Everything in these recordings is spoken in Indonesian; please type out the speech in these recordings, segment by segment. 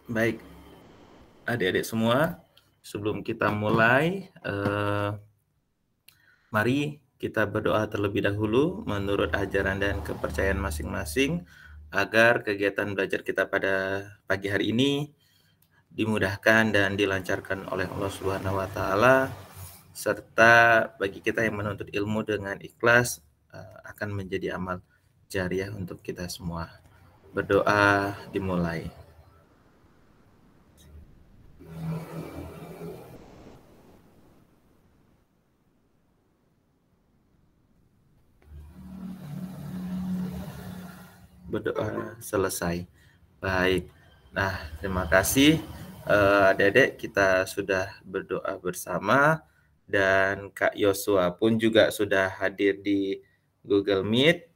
Baik, adik-adik semua, sebelum kita mulai, mari kita berdoa terlebih dahulu menurut ajaran dan kepercayaan masing-masing agar kegiatan belajar kita pada pagi hari ini dimudahkan dan dilancarkan oleh Allah Subhanahu wa taala, serta bagi kita yang menuntut ilmu dengan ikhlas akan menjadi amal jariah untuk kita semua. Berdoa dimulai. Berdoa selesai. Baik. Nah, terima kasih adik-adik, kita sudah berdoa bersama dan Kak Yosua pun juga sudah hadir di Google Meet.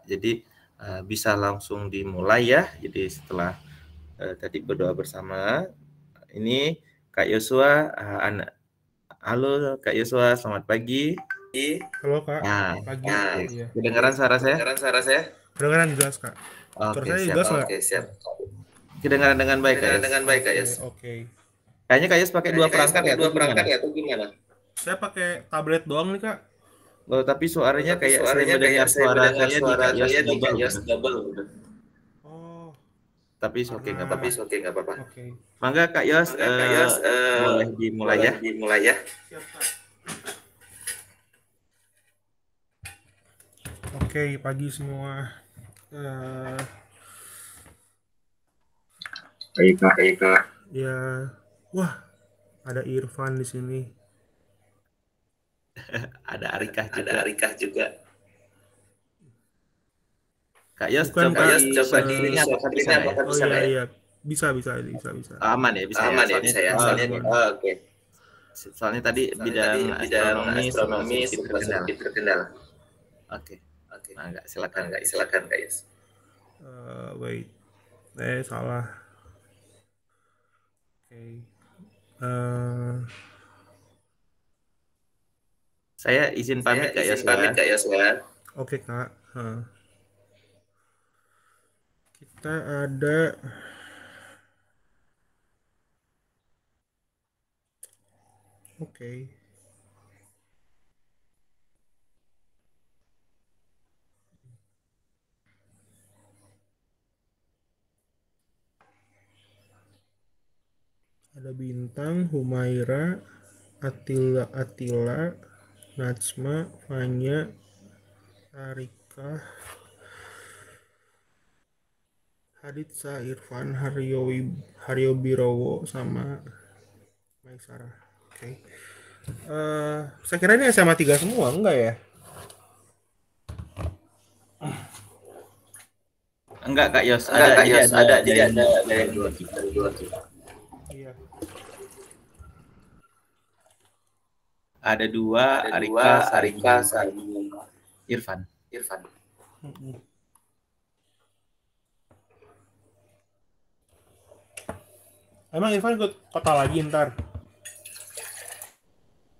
Jadi bisa langsung dimulai ya. Jadi setelah tadi berdoa bersama, ini Kak Yosua, halo Kak Yosua, selamat pagi. Halo Kak, Nah, pagi. Iya. kedengaran suara saya? Kedengaran jelas Kak. Suara Oke, saya siap. jelas nggak? Kedengaran dengan baik, Kak Yos. Oke. Kayaknya Kak Yos pakai dua perangkat ya, atau gimana? Saya pakai tablet doang nih Kak. Oh, tapi suaranya kayak saya mendengar suara saya di Kak Yos double gitu. Oh, Tapi oke, nggak apa-apa. oke. Mangga Kak Yos, boleh dimulai ya. Siap Kak. Oke, pagi semua. Baik Kak. Ya, wah, ada Irfan di sini. Ada Arikah juga. Kak Yos, Bukan, coba Kak. di screen-nya apakah bisa nggak ya? Oh iya. Bisa. Aman ya, bisa ya. Soalnya, Oke. soalnya tadi bidang astronomi sempat sedikit terkendala. Oke. Mangga, silakan Kak Yos. Wait. Salah. Oke. Saya izin pamit Kak Yos ya. Oke Kak. Kita ada Oke. Ada Bintang, Humaira, Atila, Najma, Fanya, Arika, Haditsa, Irfan, Haryo Birowo, sama Maisara. Oke. Saya kira ini SMA 3 semua, enggak ya? Enggak Kak Yos, ada dari dua kita. Iya. Ada dua, Arika, Irfan. Emang Irfan ikut kota lagi ntar?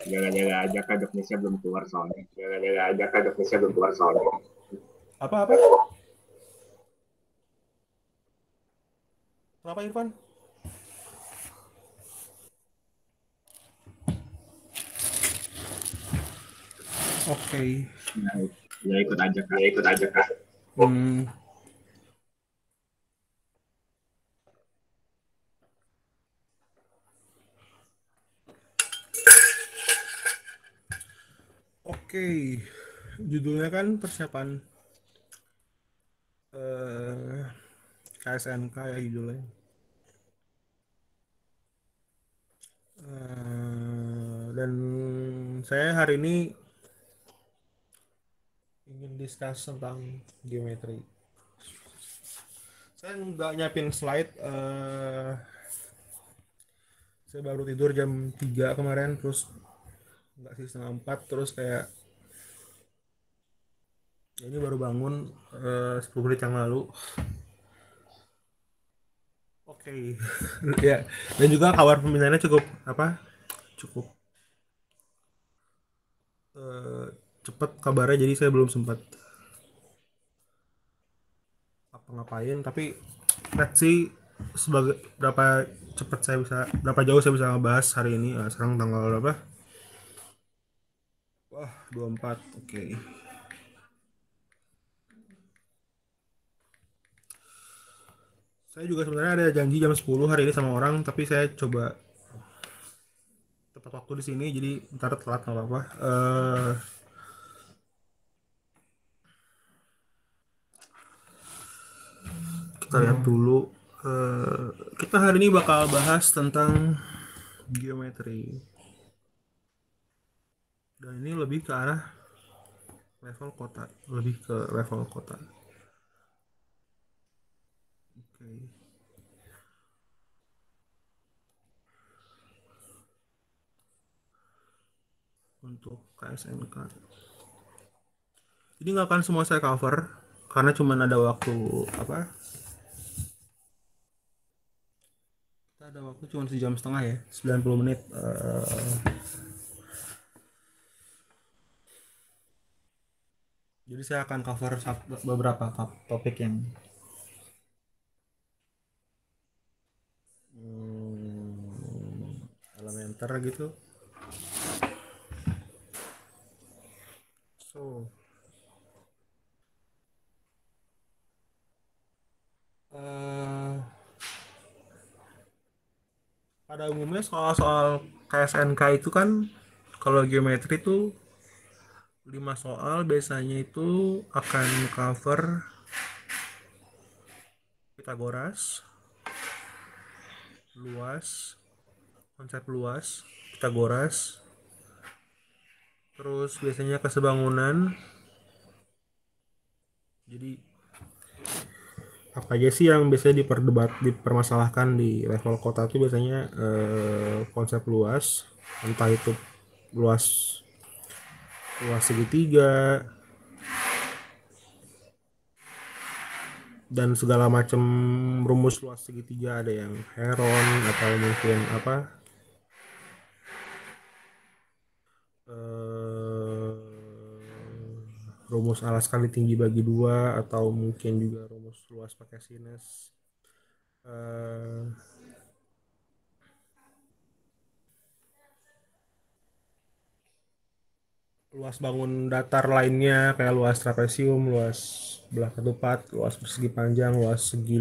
Jaga-jaga aja Kak, Indonesia belum keluar soalnya. Apa? Kenapa Irfan? Oke. Ya ikut aja Kak. Oke. Judulnya kan persiapan KSNK ya judulnya. Dan saya hari ini ingin discuss tentang geometri. Saya nggak nyiapin slide. Saya baru tidur jam 3 kemarin, terus nggak sih setengah 4, terus kayak ini baru bangun 10 menit yang lalu. Oke. Ya, dan juga kabar pembinaannya cukup cepat kabarnya, jadi saya belum sempat ngapain, tapi let's see berapa jauh saya bisa ngebahas hari ini. Sekarang tanggal berapa? Wah, 24. Oke. Saya juga sebenarnya ada janji jam 10 hari ini sama orang, tapi saya coba tepat waktu di sini, jadi ntar telat nggak apa-apa. Kita lihat dulu. Kita hari ini bakal bahas tentang geometri. Dan ini lebih ke arah level kota, lebih ke level kota. Oke. Untuk KSNK. Jadi nggak akan semua saya cover karena cuma ada waktu apa? Kita ada waktu cuma sejam setengah ya, 90 menit. Jadi saya akan cover beberapa topik yang elementer gitu. So, pada umumnya soal-soal KSNK itu kan kalau geometri itu 5 soal biasanya itu akan cover Pitagoras, luas, konsep luas, Pitagoras, terus biasanya kesebangunan. Jadi apa aja sih yang biasanya dipermasalahkan di level kota itu biasanya konsep luas, entah itu luas segitiga dan segala macam rumus luas segitiga, ada yang Heron atau mungkin apa rumus alas kali tinggi bagi dua, atau mungkin juga rumus luas pakai sinus. Luas bangun datar lainnya kayak luas trapesium, luas belah ketupat, luas persegi panjang, luas segi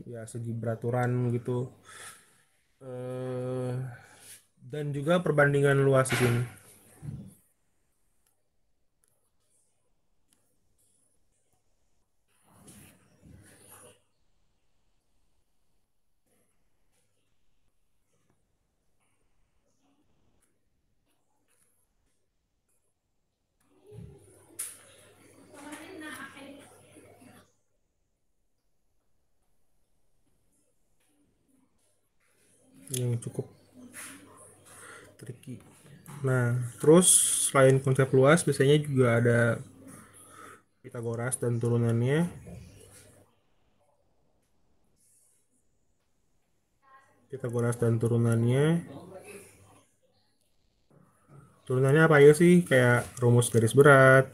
ya segi beraturan gitu. Dan juga perbandingan luas di sini. Yang cukup tricky. Nah, terus selain konsep luas biasanya juga ada Pitagoras dan turunannya. Pitagoras dan turunannya. Turunannya apa aja sih? Kayak rumus garis berat,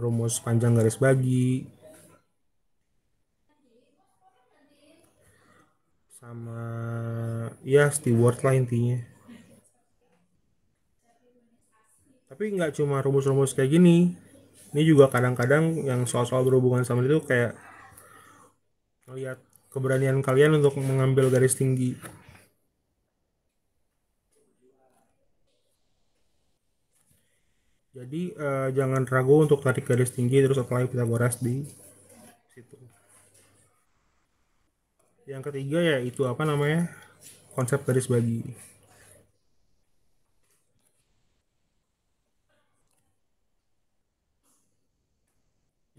rumus panjang garis bagi, sama ya Stewart lah intinya. Tapi nggak cuma rumus-rumus kayak gini. Ini juga kadang-kadang yang soal-soal berhubungan sama itu kayak melihat keberanian kalian untuk mengambil garis tinggi. Jadi jangan ragu untuk tarik garis tinggi terus apply Pitagoras di situ. Yang ketiga ya itu apa namanya? Konsep garis bagi.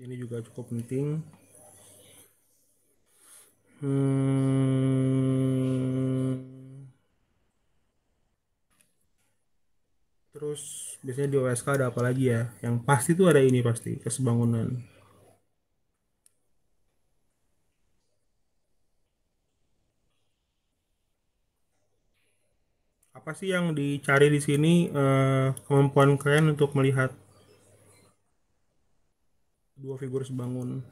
Ini juga cukup penting. Terus biasanya di OSK ada apa lagi ya? Yang pasti tuh ada ini pasti kesebangunan. Apa sih yang dicari di sini? Kemampuan kalian untuk melihat dua figur sebangun.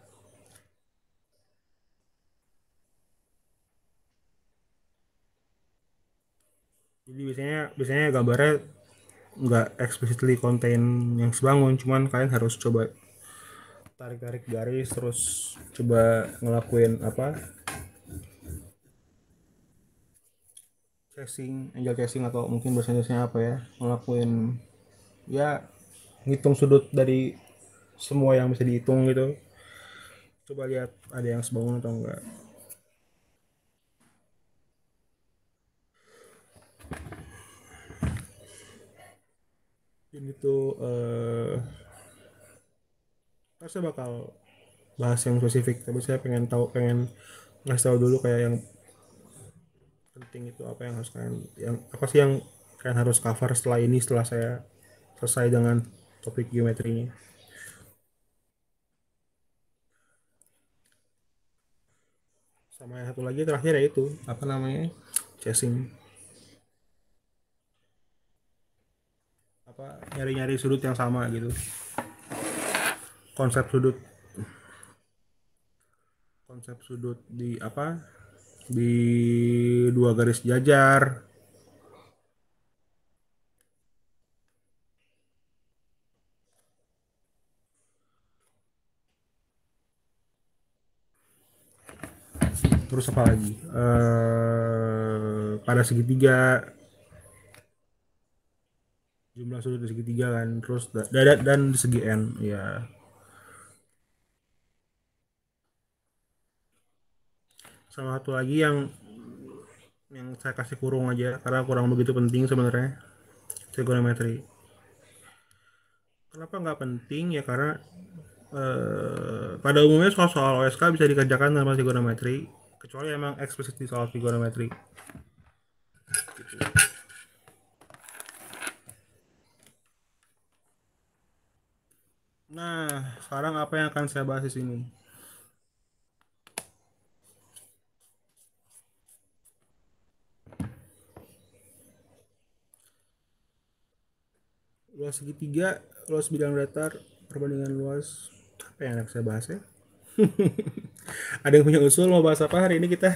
Jadi biasanya gambarnya nggak explicitly contain yang sebangun, cuman kalian harus coba tarik-tarik garis terus coba ngelakuin apa, angel chasing atau mungkin bahasa Indonesia apa ya, ngelakuin ya ngitung sudut dari semua yang bisa dihitung gitu. Coba lihat ada yang sebangun atau enggak. Ini tuh saya bakal bahas yang spesifik, tapi saya pengen ngasih tahu dulu kayak yang penting itu apa yang harus kalian, yang apa sih yang kalian harus cover setelah ini, setelah saya selesai dengan topik geometrinya. Sama yang satu lagi terakhir yaitu apa namanya, chasing, apa, nyari-nyari sudut yang sama gitu, konsep sudut di apa, di dua garis jajar. Terus apa lagi, pada segitiga, jumlah sudut di segitiga kan, terus dan di segi n ya. Sama satu lagi yang saya kasih kurung aja karena kurang begitu penting sebenarnya, trigonometri. Kenapa nggak penting ya, karena pada umumnya soal-soal OSK bisa dikerjakan tanpa trigonometri, kecuali emang eksplisit di soal trigonometri gitu. Nah, sekarang apa yang akan saya bahas di sini? Luas segitiga, luas bidang datar, perbandingan luas. Apa yang akan saya bahas ya? Ada yang punya usul mau bahas apa hari ini kita?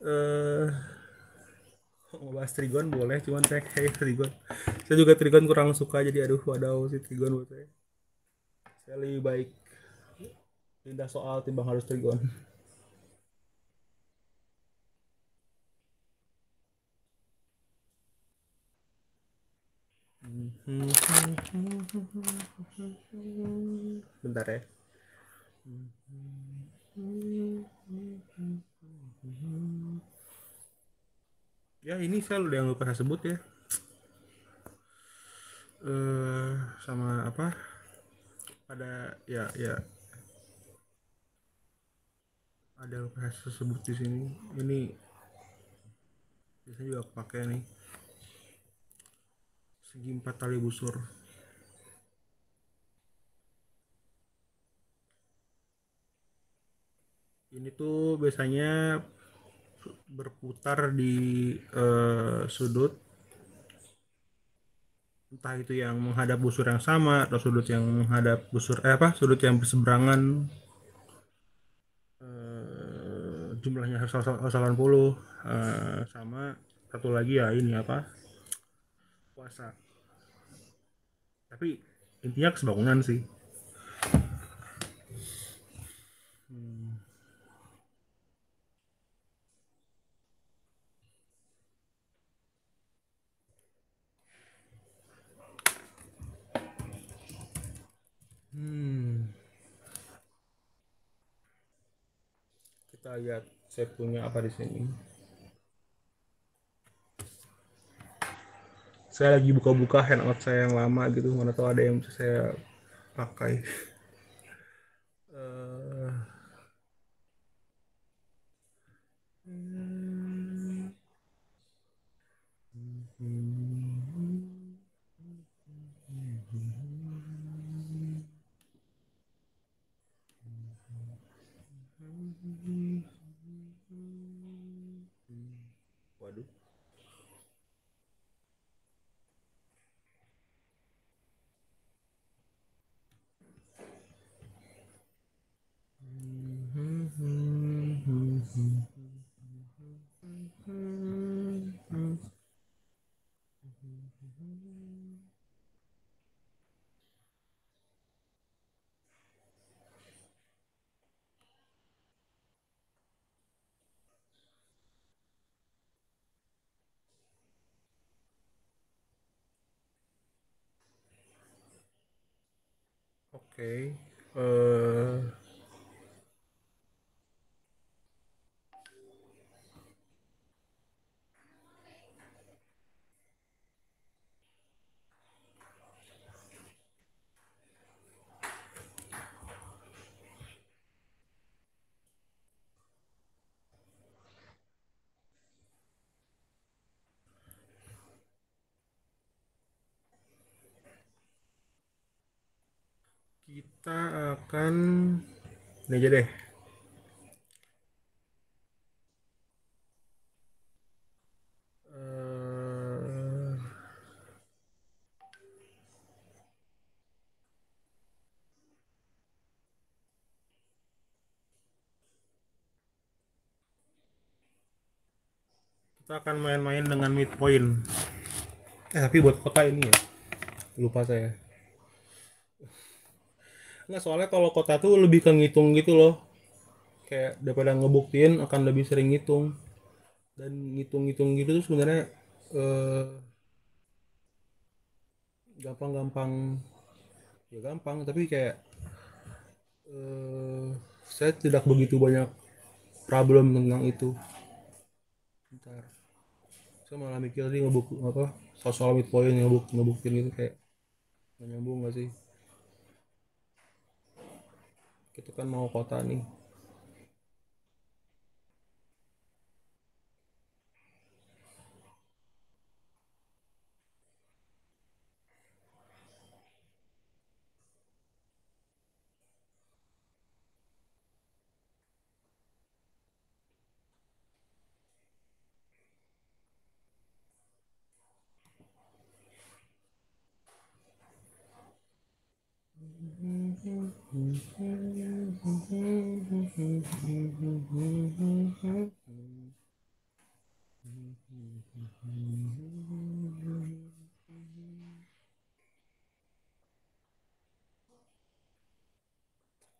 eh Mau bahas trigon boleh, cuman saya kayak trigon. Saya juga trigon kurang suka, jadi aduh wadaw sih trigon buat saya. Saya lebih baik pindah soal timbang harus trigon. Bentar ya. Ya ini saya udah yang lupa saya sebut ya. Sama apa? Ada ya ada yang lupa saya sebut di sini. Ini biasanya juga pakai nih. Segi 4 tali busur. Ini tuh biasanya berputar di sudut, entah itu yang menghadap busur yang sama atau sudut yang menghadap busur sudut yang berseberangan, jumlahnya harus 80, sama satu lagi ya ini apa, puasa. Tapi intinya kesebangunan sih. Kita lihat saya punya apa di sini. Saya lagi buka-buka handout saya yang lama gitu, mana tahu ada yang bisa saya pakai. Eh, Waduh. Oke. Kita akan ini aja deh. Eh, kita akan main-main dengan midpoint. Tapi buat kota ini ya, lupa saya. Nggak, soalnya kalau kota tuh lebih ke ngitung gitu loh. Kayak daripada ngebuktiin akan lebih sering ngitung. Dan ngitung-ngitung gitu tuh sebenarnya eh, gampang-gampang, ya gampang, tapi kayak eh, saya tidak begitu banyak problem tentang itu. Bentar, saya malah mikir tadi ngebuk apa soal midpoint ngebuktiin gitu kayak nggak nyambung nggak sih? Kita kan mau kota nih.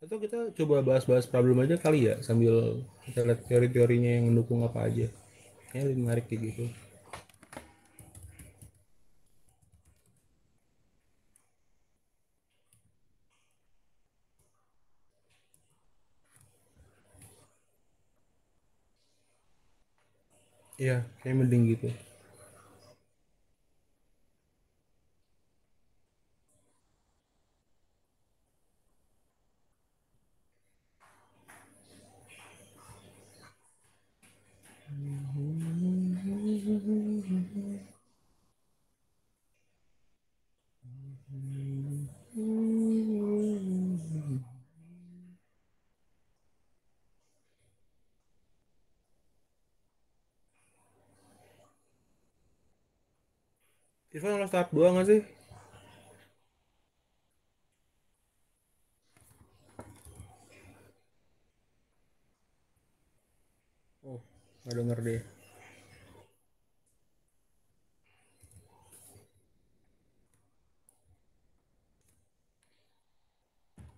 Atau kita coba bahas-bahas problem aja kali ya sambil kita lihat teori-teorinya yang mendukung apa aja. Kayaknya lebih menarik kayak gitu. Iya, kayak mending gitu. Irfan lo tahap 2 nggak sih? Oh, nggak denger deh.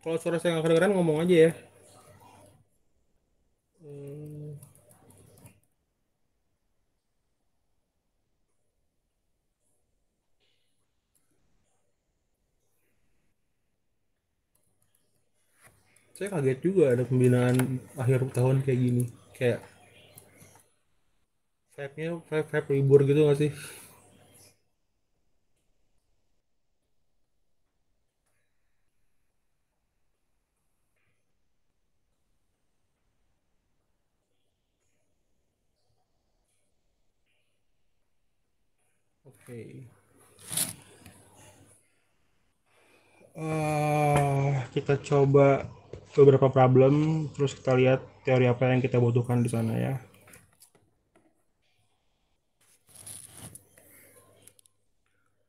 Kalau suara saya nggak kedengeran ngomong aja ya. Hmm, saya kaget juga ada pembinaan akhir tahun kayak gini. Kayak vibe-nya vibe libur gitu nggak sih? Oke. Kita coba beberapa problem, terus kita lihat teori apa yang kita butuhkan di sana ya.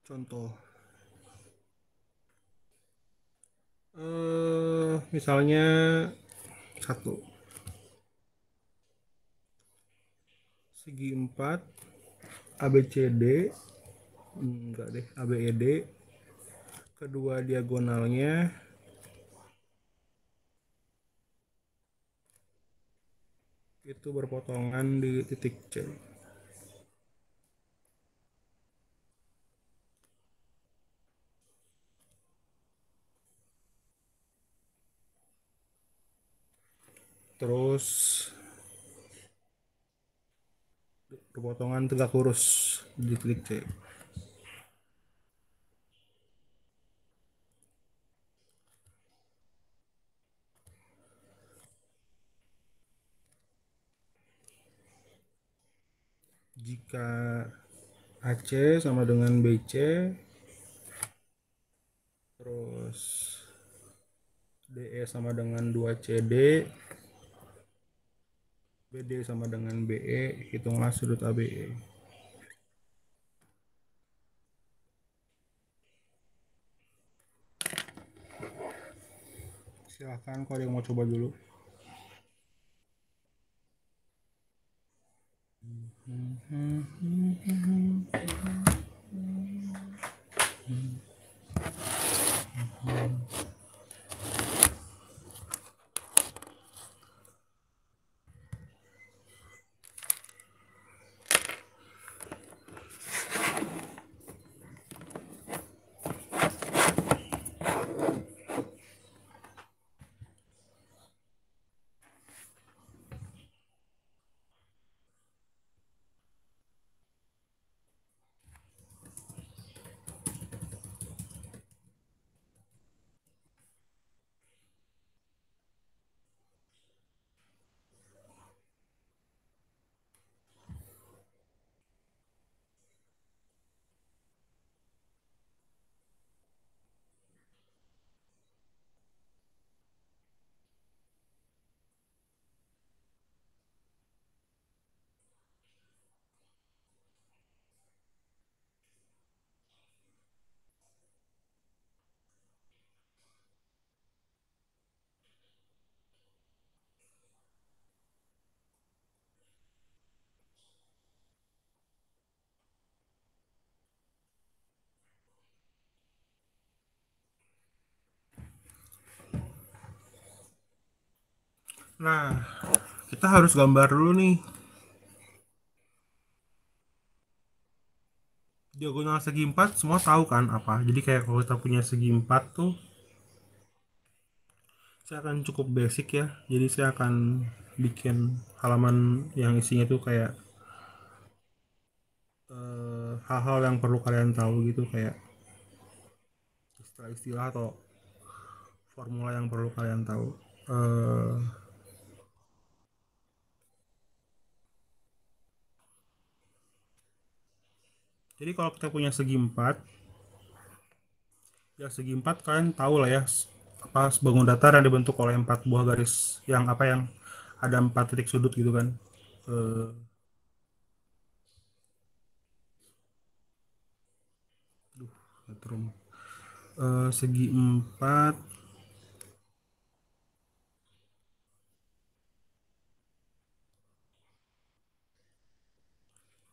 Contoh, misalnya satu segi 4 ABCD, enggak deh, ABED, kedua diagonalnya itu berpotongan di titik C. Terus perpotongan tegak lurus diklik C. Jika AC sama dengan BC, terus DE sama dengan 2CD, BD sama dengan BE, hitunglah sudut ABE. Silahkan kalau ada yang mau coba dulu. Nah, kita harus gambar dulu nih. Diagonal segi 4 semua tahu kan apa. Jadi kayak kalau kita punya segi 4 tuh, saya akan cukup basic ya. Jadi saya akan bikin halaman yang isinya tuh kayak hal-hal yang perlu kalian tahu gitu, kayak istilah-istilah atau formula yang perlu kalian tahu. Eh, jadi kalau kita punya segi 4, ya segi 4 kalian tahu lah ya, apa bangun datar yang dibentuk oleh 4 buah garis yang apa yang ada 4 titik sudut gitu kan. Eh, metrum. Segi 4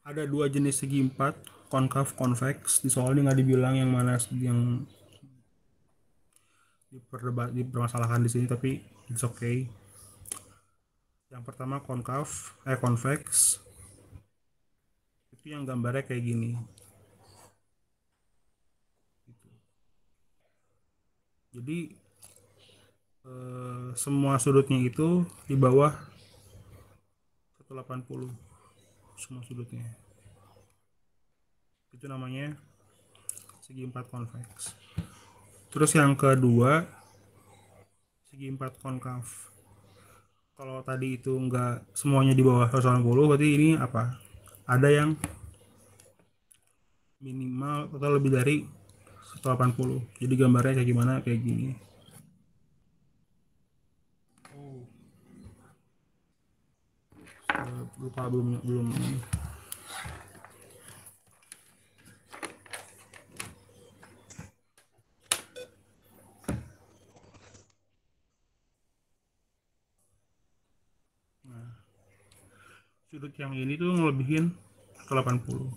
ada dua jenis segi 4, konkav konveks. Di soal ini nggak dibilang yang mana yang dipermasalahkan di sini, tapi it's okay. Yang pertama konveks, itu yang gambarnya kayak gini. Jadi semua sudutnya itu di bawah 180, semua sudutnya. Itu namanya segi 4 konveks. Terus yang kedua, segi 4 konkav. Kalau tadi itu enggak semuanya di bawah 180, berarti ini apa? Ada yang minimal atau lebih dari 180. Jadi gambarnya kayak gimana? Kayak gini. Lupa belum. Nah, sudut yang ini tuh ngelebihin 180.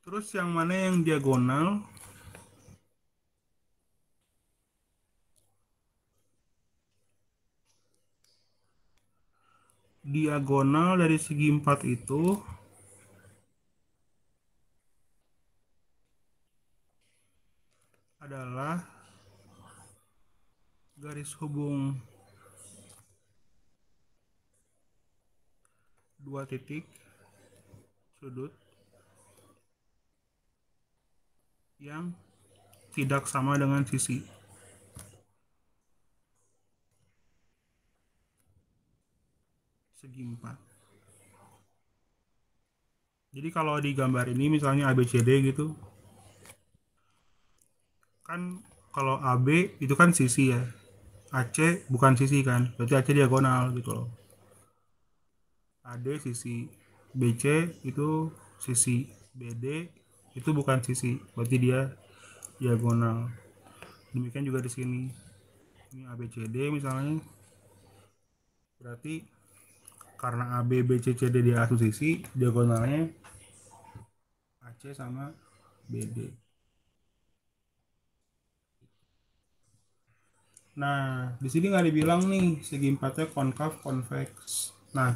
Terus yang mana yang diagonal? Diagonal dari segi 4 itu adalah garis hubung dua titik sudut yang tidak sama dengan sisi segi 4. Jadi kalau di gambar ini misalnya ABCD gitu, kan kalau AB itu kan sisi ya, AC bukan sisi kan, berarti AC diagonal gitu loh. AD sisi, BC itu sisi, BD itu bukan sisi, berarti dia diagonal. Demikian juga di sini. Ini ABCD misalnya, berarti karena AB, BC, CD dia satu sisi, diagonalnya AC sama BD. Nah, di sini nggak dibilang nih segi empatnya konkav, convex. Nah,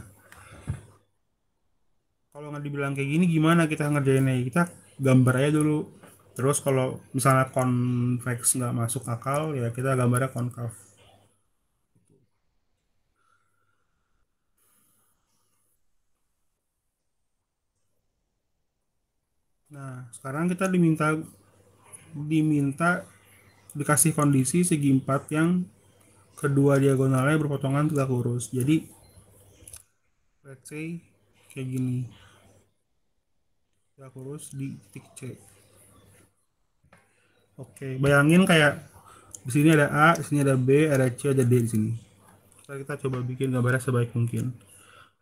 kalau nggak dibilang kayak gini gimana kita ngerjainnya? Kita gambar aja dulu. Terus kalau misalnya convex nggak masuk akal, ya kita gambarnya konkav. Nah, sekarang kita diminta dikasih kondisi segi empat yang kedua diagonalnya berpotongan tegak lurus. Jadi, let's say kayak gini, tegak lurus di titik C. Oke, bayangin kayak di sini ada A, di sini ada B, ada C, ada D di sini. Kita coba bikin gambarnya sebaik mungkin.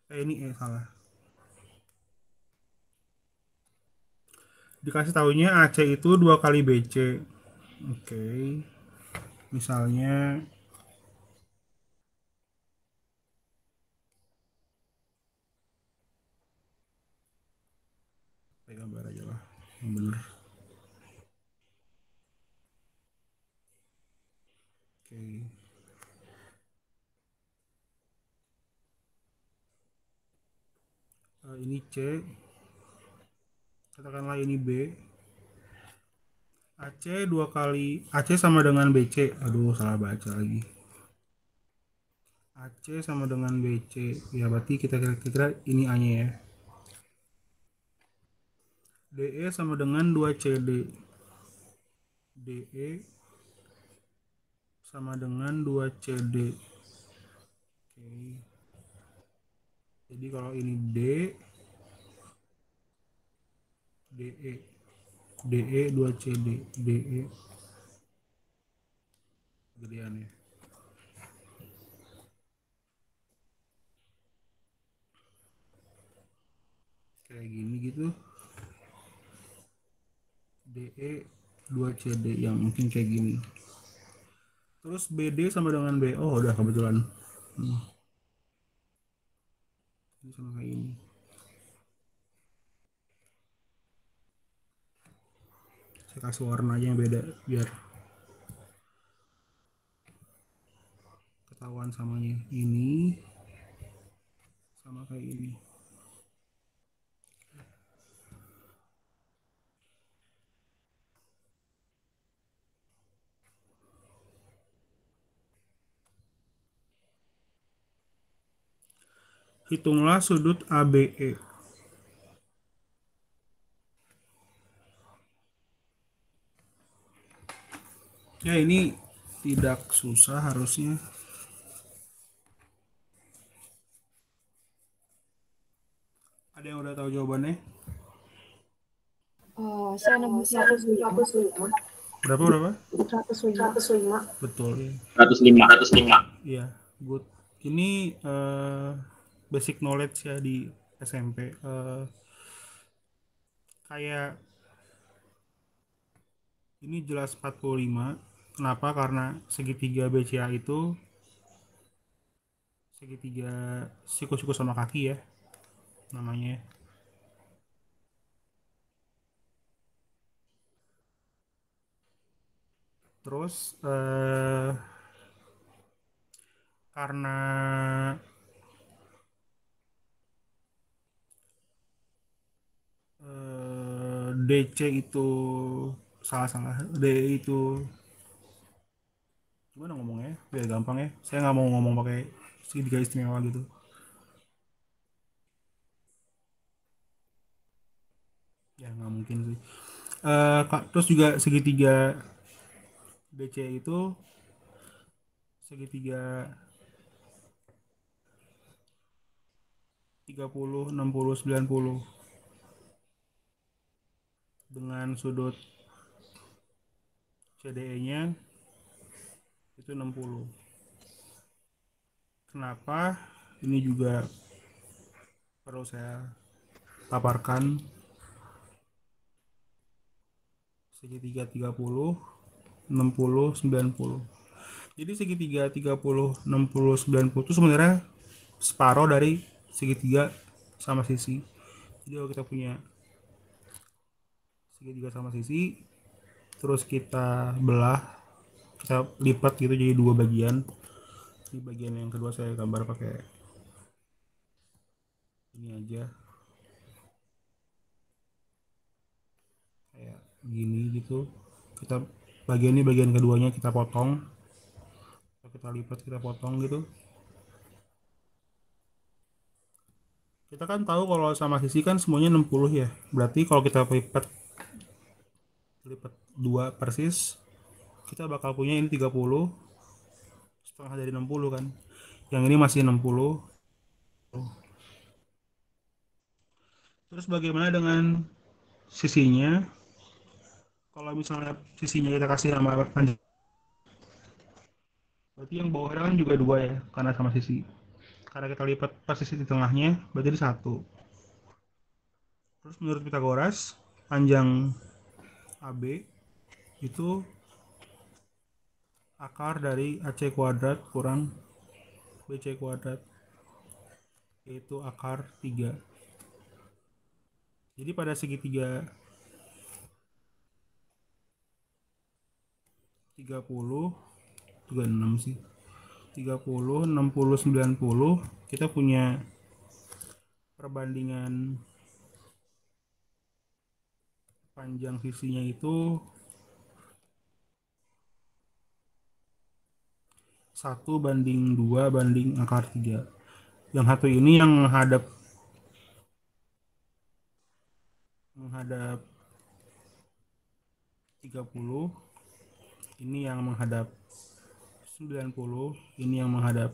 Ini salah. Dikasih tahunya AC itu 2 kali BC. Oke. Misalnya saya gambar aja lah yang benar. Oke. Ini C, katakanlah ini B. AC 2 kali AC sama dengan BC. Aduh, salah baca lagi. AC sama dengan BC. Ya, berarti kita kira-kira ini A-nya ya. DE sama dengan 2CD. DE sama dengan 2CD. Oke. Jadi kalau ini D, DE, DE 2CD, DE gedean ya. Kayak gini gitu. DE 2CD yang mungkin kayak gini. Terus BD sama dengan B. Oh, udah kebetulan. Ini sama kayak ini. Saya kasih warna aja yang beda biar ketahuan samanya. Ini sama kayak ini. Hitunglah sudut ABE. Ya, ini tidak susah harusnya. Ada yang udah tahu jawabannya? Saya nemu 105. Berapa? 105. Betul ya. 105. Iya, good. Ini basic knowledge ya di SMP. Kayak ini jelas 45. Kenapa? Karena segitiga BCA itu segitiga siku-siku sama kaki ya namanya. Terus karena DC itu salah D itu gimana ngomongnya biar gampang ya, saya nggak mau ngomong pakai segitiga istimewa gitu. Ya nggak mungkin sih. Terus juga segitiga BC itu segitiga 30, 60, 90 dengan sudut CDE-nya itu 60. Kenapa? Ini juga perlu saya paparkan. Segitiga 30, 60, 90. Jadi segitiga 30, 60, 90 itu sebenarnya separuh dari segitiga sama sisi. Jadi kalau kita punya segitiga sama sisi, terus kita belah, kita lipat gitu jadi dua bagian. Ini bagian yang kedua saya gambar pakai ini aja, kayak gini gitu. Kita bagian ini bagian keduanya kita potong, kita lipat, kita potong gitu. Kita kan tahu kalau sama sisi kan semuanya 60 ya. Berarti kalau kita lipat dua persis, kita bakal punya ini 30, setengah dari 60 kan. Yang ini masih 60. Terus bagaimana dengan sisinya? Kalau misalnya sisinya kita kasih nama panjang, berarti yang bawahnya kan juga dua ya, karena sama sisi. Karena kita lipat pas sisi di tengahnya, berarti ini satu. Terus menurut Pitagoras, panjang AB itu akar dari AC kuadrat kurang BC kuadrat, yaitu akar 3. Jadi pada segitiga 30, 36 sih, 30, 60, 90 kita punya perbandingan panjang sisinya itu 1:2 akar 3. Yang satu ini yang menghadap 30, ini yang menghadap 90, ini yang menghadap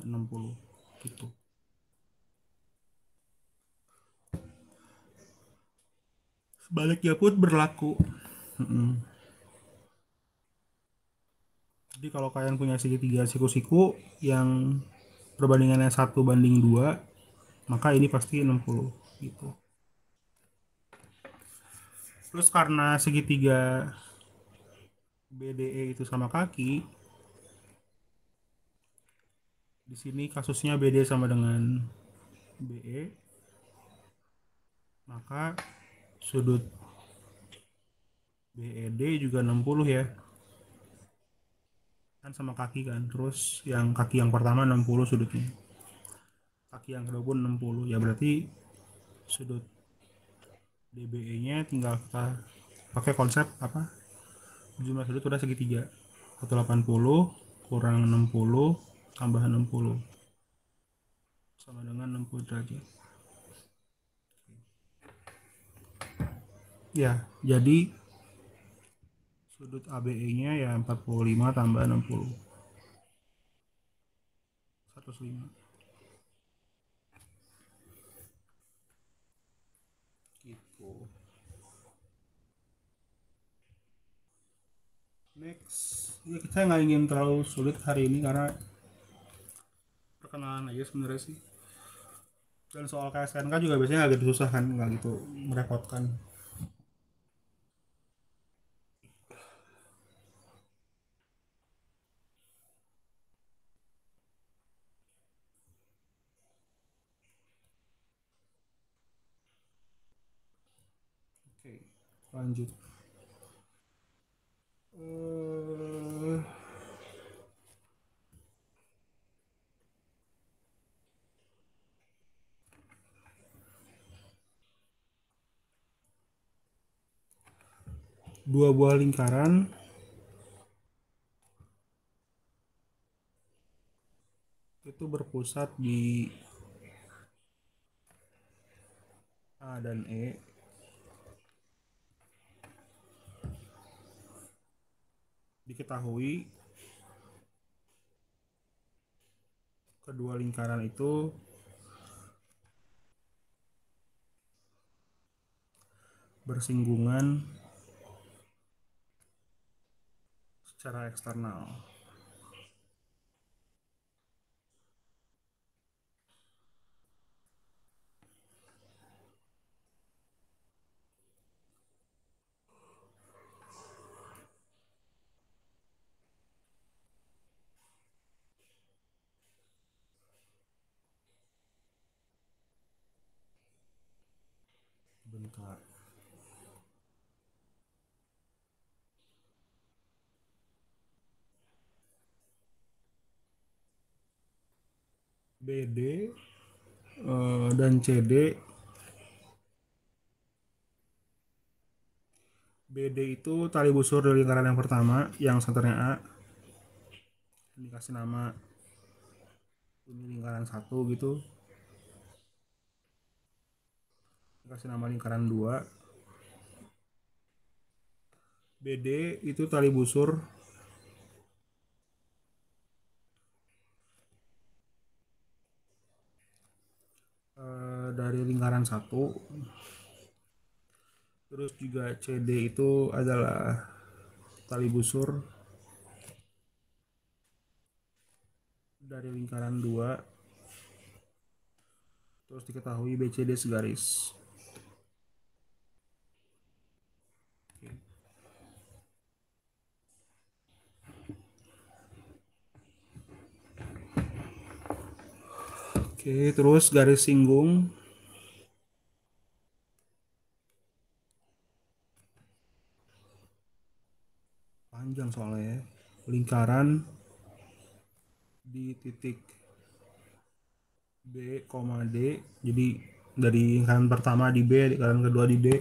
60 gitu. Sebaliknya pun berlaku. Jadi kalau kalian punya segitiga siku-siku yang perbandingannya 1:2, maka ini pasti 60 gitu. Terus karena segitiga BDE itu sama kaki, di sini kasusnya BD sama dengan BE, maka sudut BED juga 60 ya, kan sama kaki kan. Terus yang kaki yang pertama 60 sudutnya, kaki yang kedua pun 60 ya, berarti sudut DBE nya tinggal kita pakai konsep apa, jumlah sudut udah segitiga, 180 kurang 60 tambah 60 sama dengan 60 derajat ya. Jadi sudut ABE nya ya 45 tambah 60, 105 gitu. Next ya, kita nggak ingin terlalu sulit hari ini karena perkenalan aja sebenarnya sih. Dan soal KSNK juga biasanya agak susah kan, nggak gitu merepotkan. Oke, lanjut. Dua buah lingkaran itu berpusat di A dan E diketahui kedua lingkaran itu bersinggungan secara eksternal. Bentar. BD dan CD. BD itu tali busur dari lingkaran yang pertama, yang senternya A. Dikasih nama ini lingkaran 1 gitu. Dikasih nama lingkaran 2. BD itu tali busur dari lingkaran 1. Terus juga CD itu adalah tali busur dari lingkaran 2. Terus diketahui BCD segaris. Oke, terus garis singgung panjang soalnya ya. Lingkaran di titik B, D. Jadi dari lingkaran pertama di B, lingkaran kedua di D.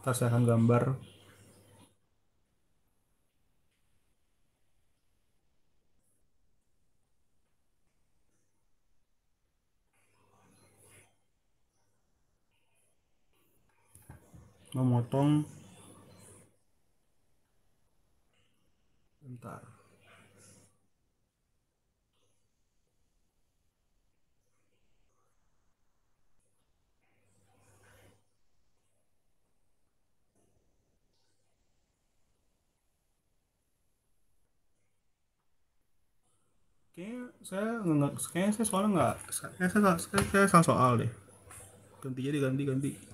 Kita saya akan gambar. Memotong. Bentar. Kayaknya saya soalnya nggak, saya salah soal deh. Ganti.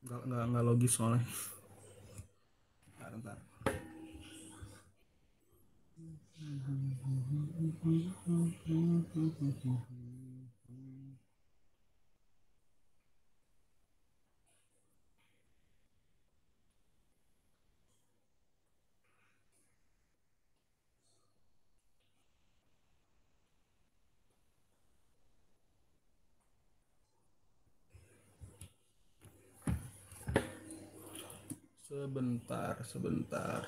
Bentar. Nggak logis soalnya. Bentar. Sebentar.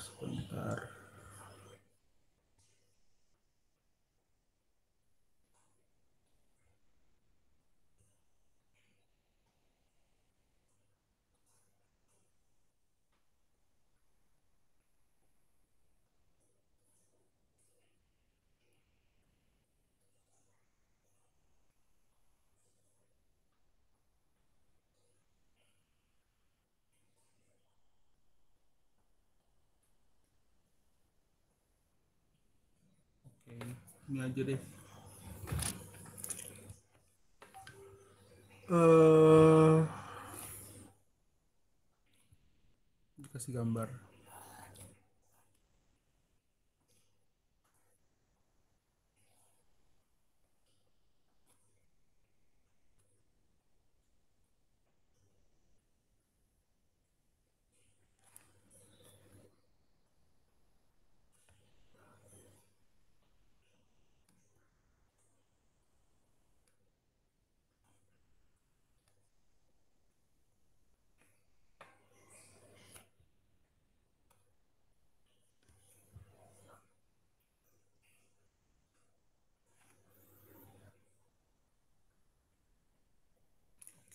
Oke, ini aja deh. Dikasih gambar.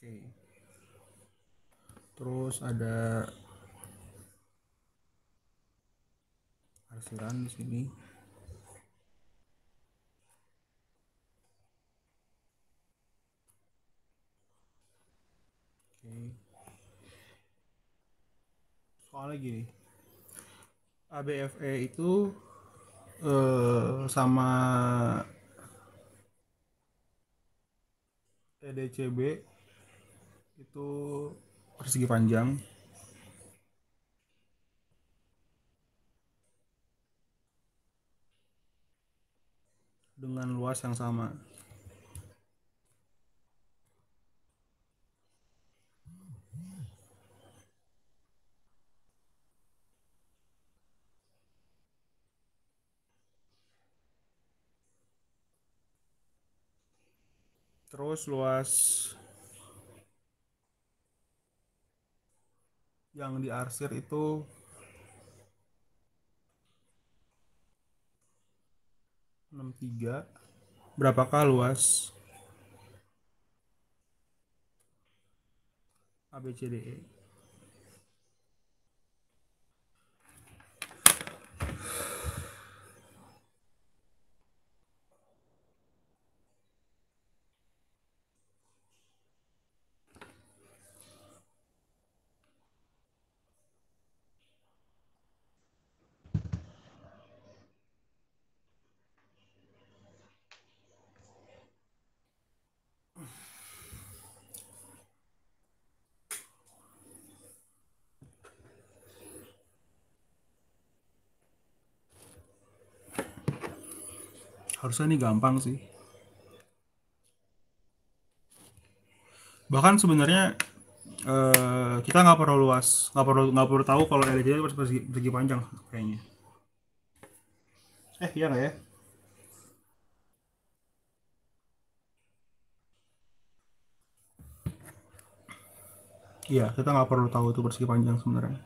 Oke. Terus ada arsiran di sini. Oke. Soalnya gini, ABFE itu sama EDCB itu persegi panjang. Dengan luas yang sama. Terus luas yang diarsir itu 63. Berapakah luas ABCDE? Harusnya ini gampang sih. Bahkan sebenarnya kita nggak perlu luas, nggak perlu tahu kalau LCD itu persegi panjang kayaknya. Iya nggak ya? Iya, kita nggak perlu tahu itu persegi panjang sebenarnya.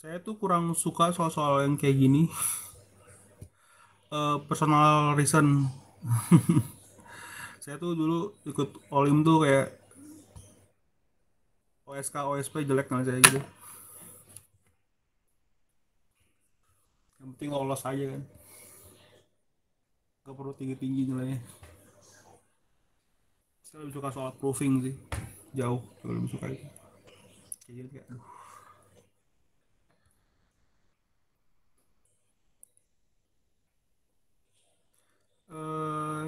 Saya tuh kurang suka soal-soal yang kayak gini. Personal reason. Saya tuh dulu ikut Olim tuh kayak OSK OSP jelek nggak saya gitu. Yang penting lolos aja kan. Gak perlu tinggi-tinggi nilainya. Saya lebih suka soal proofing sih. Jauh, saya lebih suka itu. Kayak gitu kayak aduh.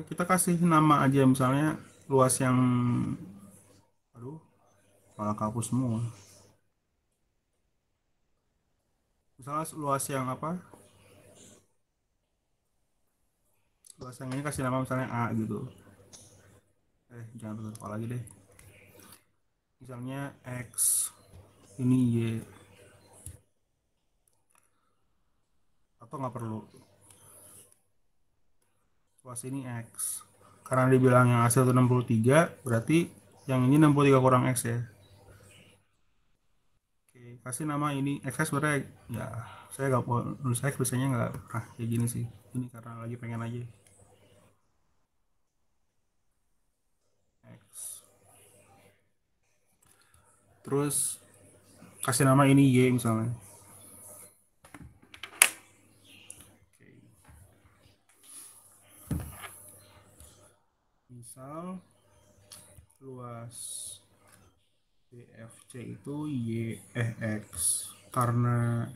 Kita kasih nama aja misalnya luas yang aduh malah kapus semua. Misalnya luas yang apa? Luas yang ini kasih nama misalnya A gitu. Jangan lupa lagi deh. Misalnya X, ini Y. Atau nggak perlu. Luas ini X. Karena dibilang yang hasil itu 63, berarti yang ini 63 kurang X ya. Oke, kasih nama ini X sebenarnya ya saya nggak mau nulis X, biasanya nggak pernah kayak gini sih. Ini karena lagi pengen aja. X. Terus kasih nama ini Y misalnya. Oke. Misal luas BFC itu X karena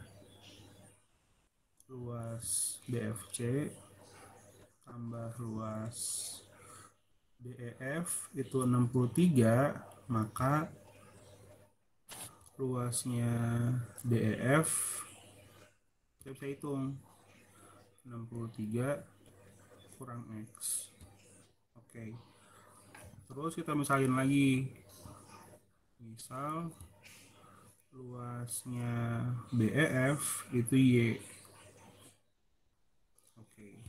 luas BFC tambah luas DEF itu 63, maka luasnya DEF saya bisa hitung 63 kurang X. Oke. Terus kita misalin lagi. Misal luasnya BEF itu Y. Oke.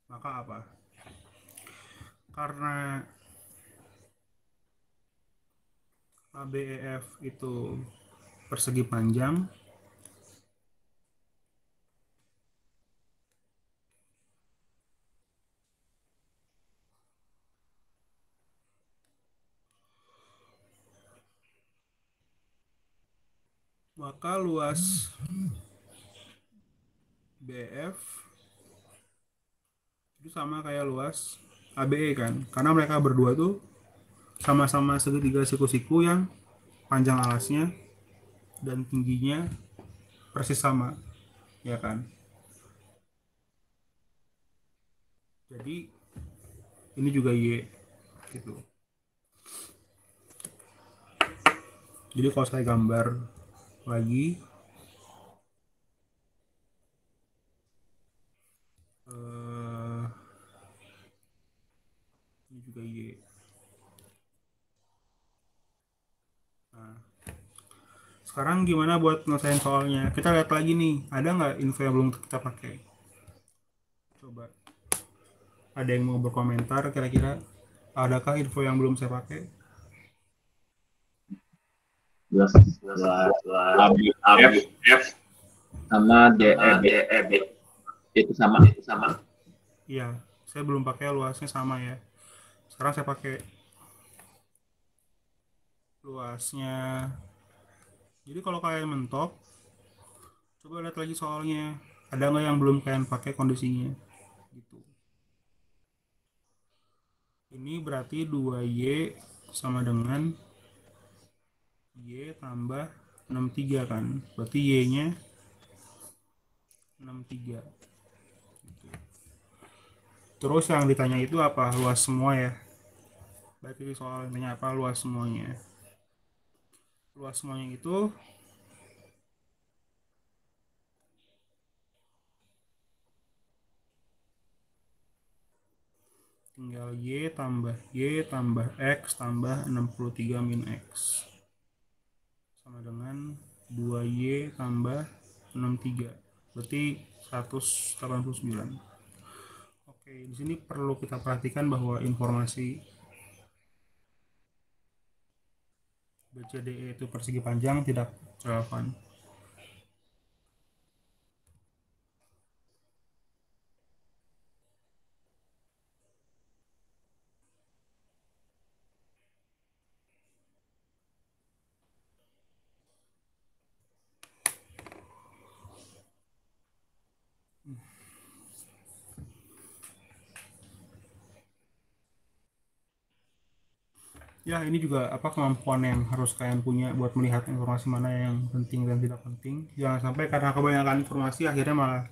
Maka apa? Karena ABEF itu persegi panjang, maka luas BF itu sama kayak luas ABE kan, karena mereka berdua tuh sama-sama segitiga siku-siku yang panjang alasnya dan tingginya persis sama, ya kan? Jadi ini juga Y gitu. Jadi kalau saya gambar lagi ini juga Y. Nah, sekarang gimana buat ngelesain soalnya? Kita lihat lagi nih, ada nggak info yang belum kita pakai? Coba. Ada yang mau berkomentar kira-kira? Adakah info yang belum saya pakai? Luas ABF sama DEB itu sama. Iya, saya belum pakai luasnya sama ya. Sekarang saya pakai luasnya. Jadi kalau kalian mentok, coba lihat lagi soalnya. Ada nggak yang belum kalian pakai kondisinya? Gitu. Ini berarti 2Y sama dengan Y tambah 63 kan. Berarti Y-nya 63. Gitu. Terus yang ditanya itu apa? Luas semua ya. Berarti soal tanya apa? Luas semuanya. Luas semuanya itu tinggal Y tambah X tambah 63 min X sama dengan 2Y tambah 63, berarti 189. Oke, di sini perlu kita perhatikan bahwa informasi BCDE itu persegi panjang tidak relevan. Ya, ini juga apa kemampuan yang harus kalian punya buat melihat informasi mana yang penting dan tidak penting. Jangan sampai karena kebanyakan informasi akhirnya malah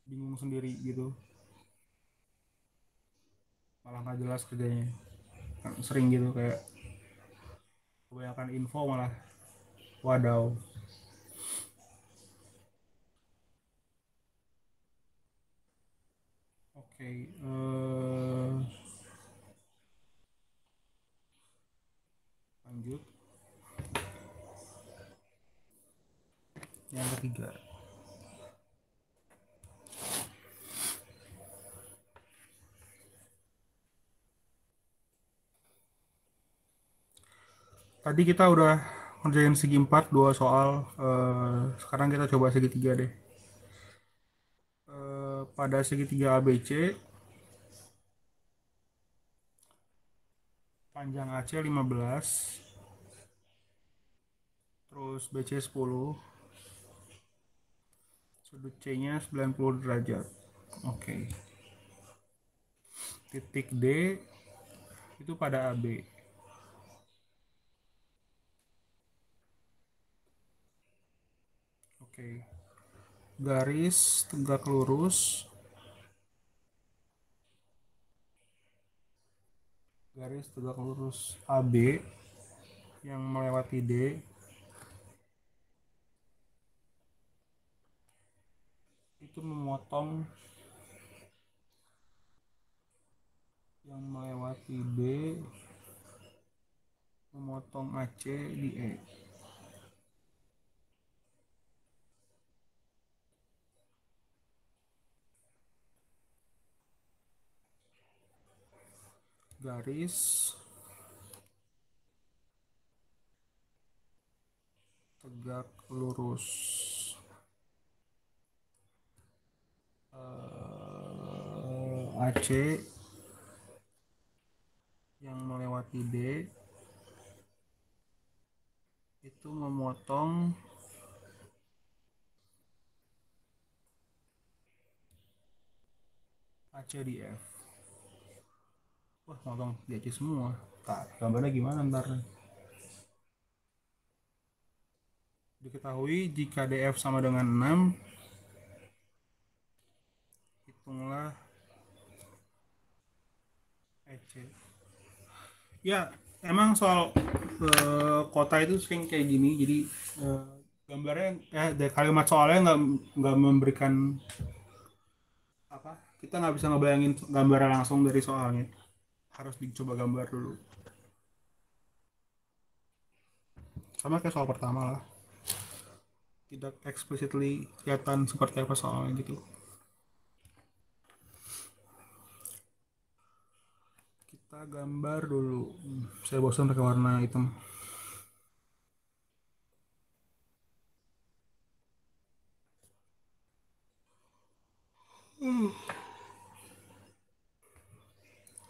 bingung sendiri gitu. Malah nggak jelas kerjanya. Kan sering gitu kayak kebanyakan info malah wadaw. Oke, lanjut. Yang ketiga. Tadi kita udah ngerjain segi 4, 2 soal. Sekarang kita coba segi 3 deh. Pada segitiga ABC, panjang AC 15, terus BC 10, sudut C-nya 90 derajat. Oke. Titik D itu pada AB. Oke. Garis tegak lurus AB yang melewati D itu memotong yang melewati D, memotong AC di E. Garis tegak lurus AC yang melewati D itu itu memotong AC di F. Wah, motong di AC semua. Nah, gambarnya gimana ntar? Diketahui jika DF sama dengan 6, hitunglah EC. Ya, emang soal kota itu sering kayak gini. Jadi gambarnya dari kalimat soalnya nggak memberikan apa, kita nggak bisa ngebayangin gambar langsung dari soalnya, harus dicoba gambar dulu, sama kayak soal pertama lah, tidak explicitly kelihatan seperti apa soalnya gitu. Kita gambar dulu. Saya bosan pakai warna hitam.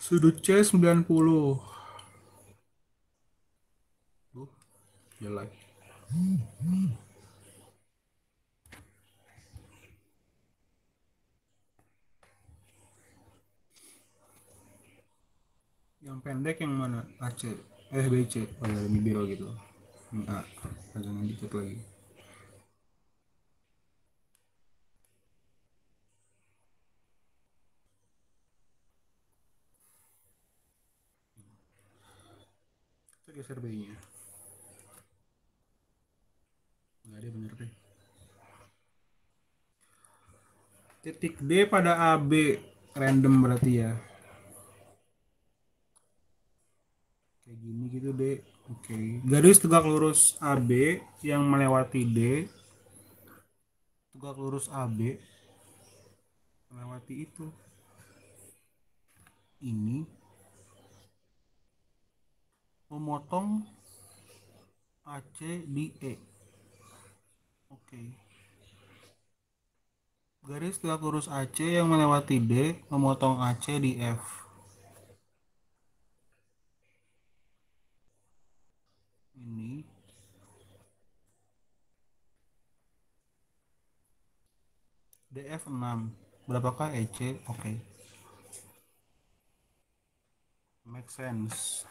Sudut C 90. Jelek. Yang pendek yang mana? AC. BC. Oh ya, ini biru gitu. Ini A. Jangan dikit lagi. Kita geser B-nya. Nggak ada, bener deh. Titik D pada AB. Random berarti ya. Kayak gini gitu D. Oke. Garis tegak lurus AB yang melewati D. Tegak lurus AB melewati itu. Ini memotong AC di E. Oke. Garis tegak lurus AC yang melewati D memotong AC di F. Ini DF 6. Berapakah EC? Oke. Make sense.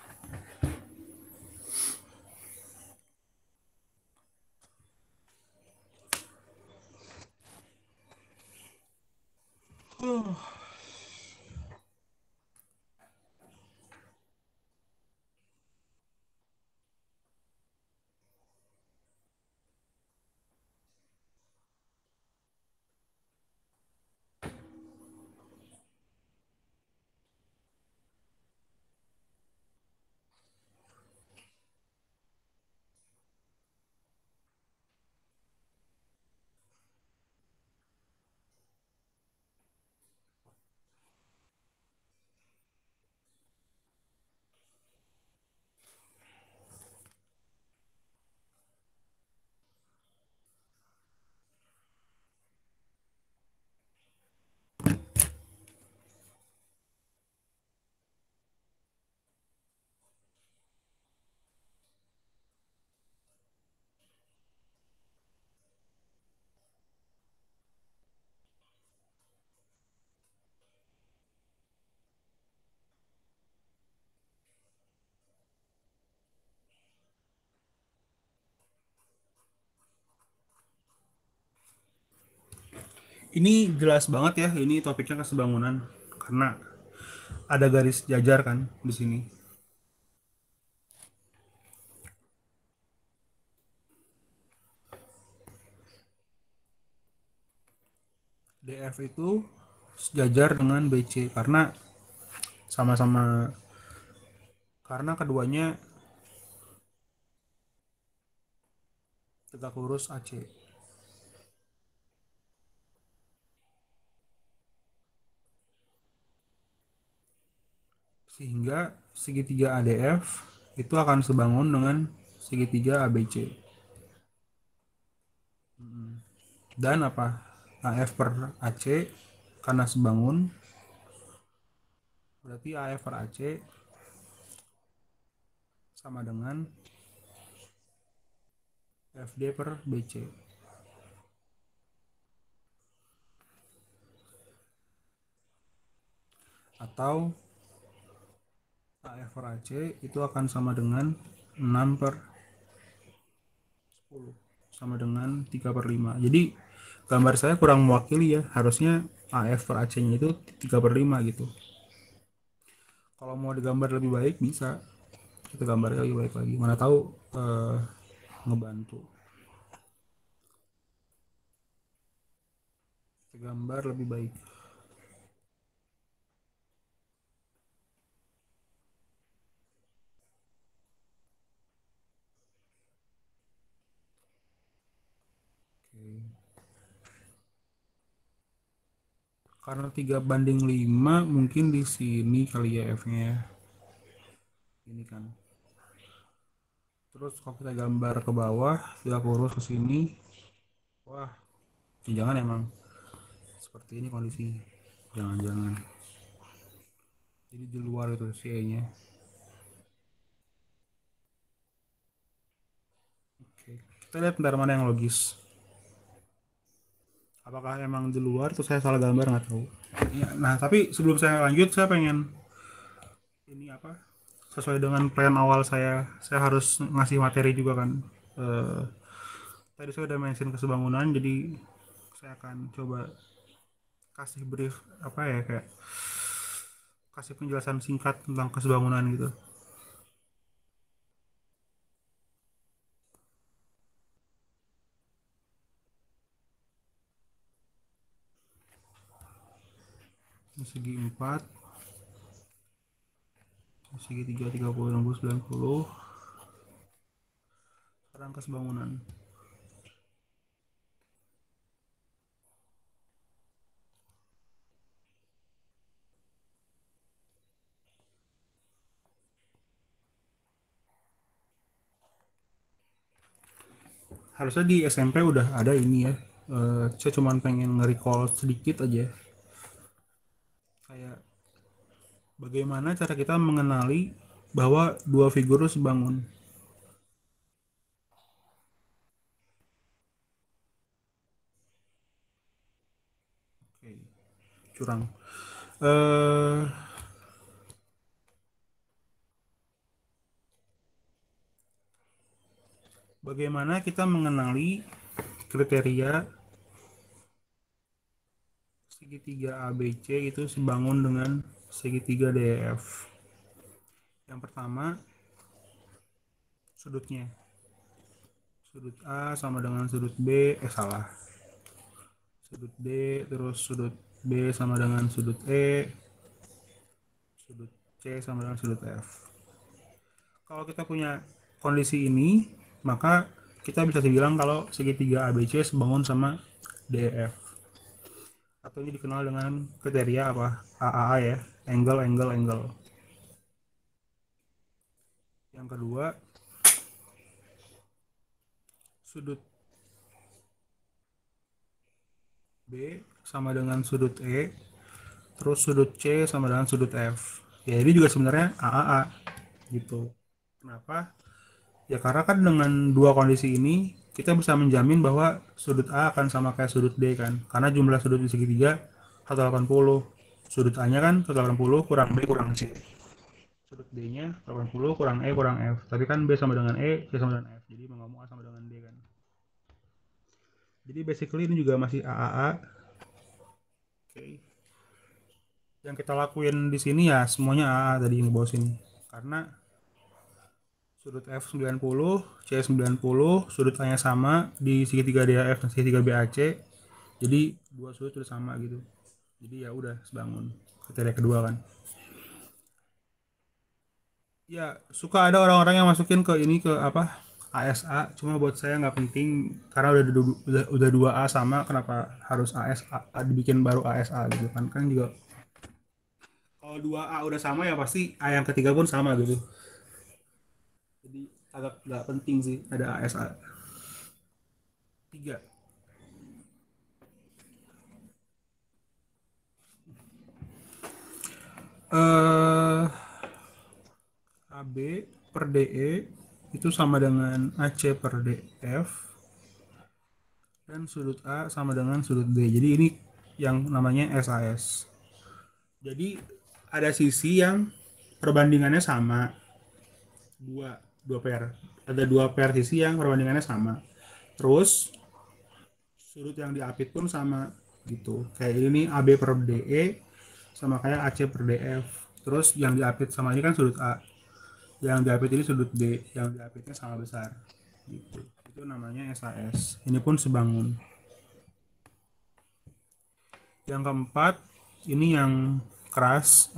Ini jelas banget ya, ini topiknya kesebangunan karena ada garis jajar kan di sini. DF itu sejajar dengan BC karena sama-sama, karena keduanya tegak lurus AC. Sehingga segitiga ADF itu akan sebangun dengan segitiga ABC. Dan apa? AF per AC karena sebangun, berarti AF per AC sama dengan FD per BC. Atau AF per AC itu akan sama dengan 6 per 10 sama dengan 3 per 5. Jadi gambar saya kurang mewakili ya, harusnya AF per AC nya itu 3 per 5 gitu. Kalau mau digambar lebih baik bisa kita gambar lebih baik lagi, mana tahu ngebantu kita gambar lebih baik. Karena 3:5 mungkin di sini kali ya F-nya ya. Ini kan. Terus kalau kita gambar ke bawah, kita kurus ke sini. Wah, jangan emang seperti ini kondisi. Jangan-jangan. Jadi di luar itu si E-nya. Oke, kita lihat bentar mana yang logis. Apakah emang di luar itu saya salah gambar nggak tahu. Ya, nah, tapi sebelum saya lanjut, saya pengen ini apa? Sesuai dengan plan awal saya harus ngasih materi juga kan. Tadi saya udah mention kesebangunan, jadi saya akan coba kasih brief apa ya, kayak kasih penjelasan singkat tentang kesebangunan gitu. Segi 4, segi 3, 30, 60, 90. Sekarang kesebangunan. Harusnya di SMP udah ada ini ya. Saya cuma pengen nge-recall sedikit aja. Kayak bagaimana cara kita mengenali bahwa dua figur sebangun. Oke, curang. Bagaimana kita mengenali kriteria segitiga ABC itu sebangun dengan segitiga DEF? Yang pertama, sudutnya. Sudut A sama dengan sudut B, salah. Sudut D, terus sudut B sama dengan sudut E, sudut C sama dengan sudut F. Kalau kita punya kondisi ini, maka kita bisa dibilang kalau segitiga ABC sebangun sama DEF. Atau ini dikenal dengan kriteria apa? AAA ya, angle, angle, angle. Yang kedua, sudut B sama dengan sudut E, terus sudut C sama dengan sudut F. Ya ini juga sebenarnya AAA gitu. Kenapa? Ya karena kan dengan dua kondisi ini kita bisa menjamin bahwa sudut A akan sama kayak sudut D kan. Karena jumlah sudut di segitiga 180. Sudut A-nya kan 180 kurang B kurang C. Sudut D-nya 80 kurang E kurang F. Tapi kan B sama dengan E, C sama dengan F. Jadi mau ngomong A sama dengan D kan. Jadi basically ini juga masih AAA. Oke. Yang kita lakuin di sini ya semuanya AA tadi yang di bawah sini. Karena sudut F 90, C 90, sudut A nya sama di segitiga DAF dan segitiga BAC. Jadi dua sudut sudah sama gitu. Jadi ya udah sebangun. Kriteria kedua kan. Ya, suka ada orang-orang yang masukin ke ini ke apa? ASA, cuma buat saya nggak penting karena udah 2A sama, kenapa harus ASA dibikin baru ASA gitu kan? Kan juga kalau 2A udah sama ya pasti A yang ketiga pun sama gitu. Jadi agak nggak penting sih ada ASA 3. AB per DE itu sama dengan AC per DF, dan sudut A sama dengan sudut D. Jadi ini yang namanya SAS. Jadi ada sisi yang perbandingannya sama, dua pair. Ada dua pair sisi yang perbandingannya sama. Terus sudut yang diapit pun sama gitu. Kayak ini AB per DE sama kayak AC per DF. Terus yang diapit sama ini kan sudut A. Yang diapit ini sudut D, yang diapitnya sama besar. Gitu. Itu namanya SAS. Ini pun sebangun. Yang keempat, ini yang keras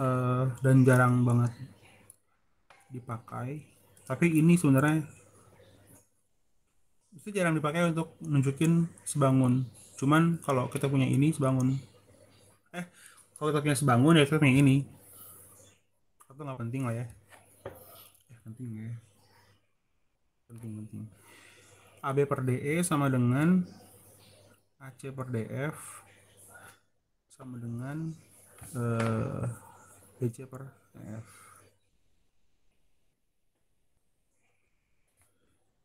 dan jarang banget dipakai. Tapi ini sebenarnya itu jarang dipakai untuk nunjukin sebangun. Cuman kalau kita punya ini sebangun. Kalau kita punya sebangun ya kita punya ini. Itu nggak penting lah ya. Penting ya. Penting. AB per DE sama dengan AC per DF sama dengan BC per DF.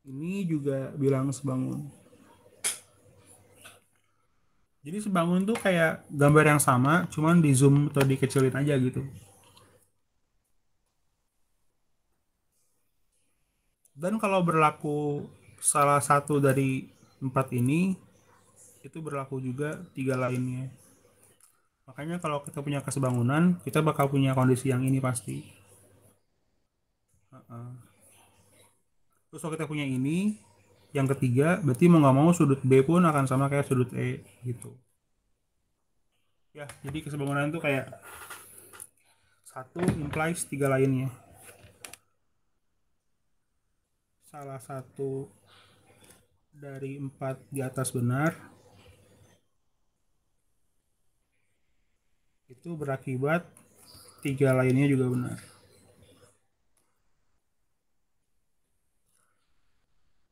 Ini juga bilang sebangun. Jadi sebangun tuh kayak gambar yang sama, cuman di zoom atau dikecilin aja gitu. Dan kalau berlaku salah satu dari 4 ini, itu berlaku juga 3 lainnya. Makanya kalau kita punya kesebangunan, kita bakal punya kondisi yang ini pasti. Terus kalau kita punya ini, yang ketiga, berarti mau nggak mau sudut B pun akan sama kayak sudut E gitu. Ya, jadi kesebangunan itu kayak satu implies 3 lainnya. Salah satu dari 4 di atas benar, itu berakibat 3 lainnya juga benar.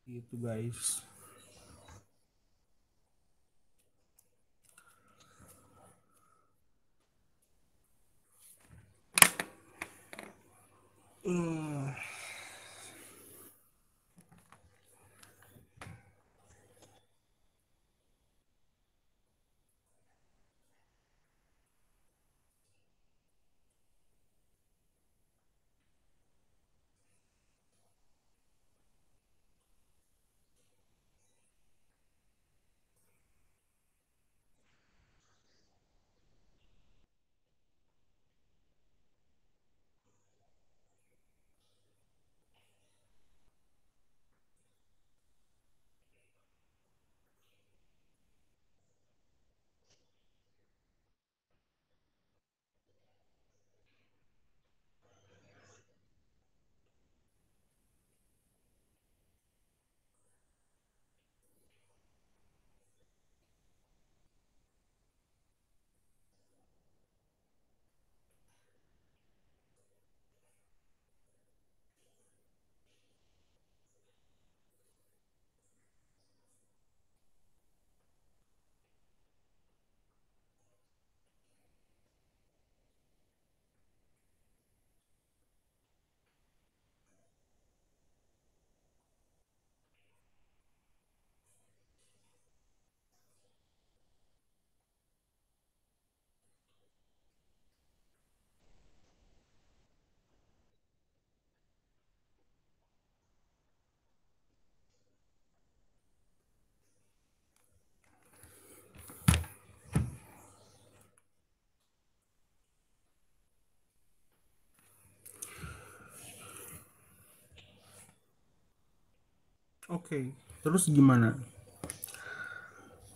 Gitu guys. Oke, terus gimana?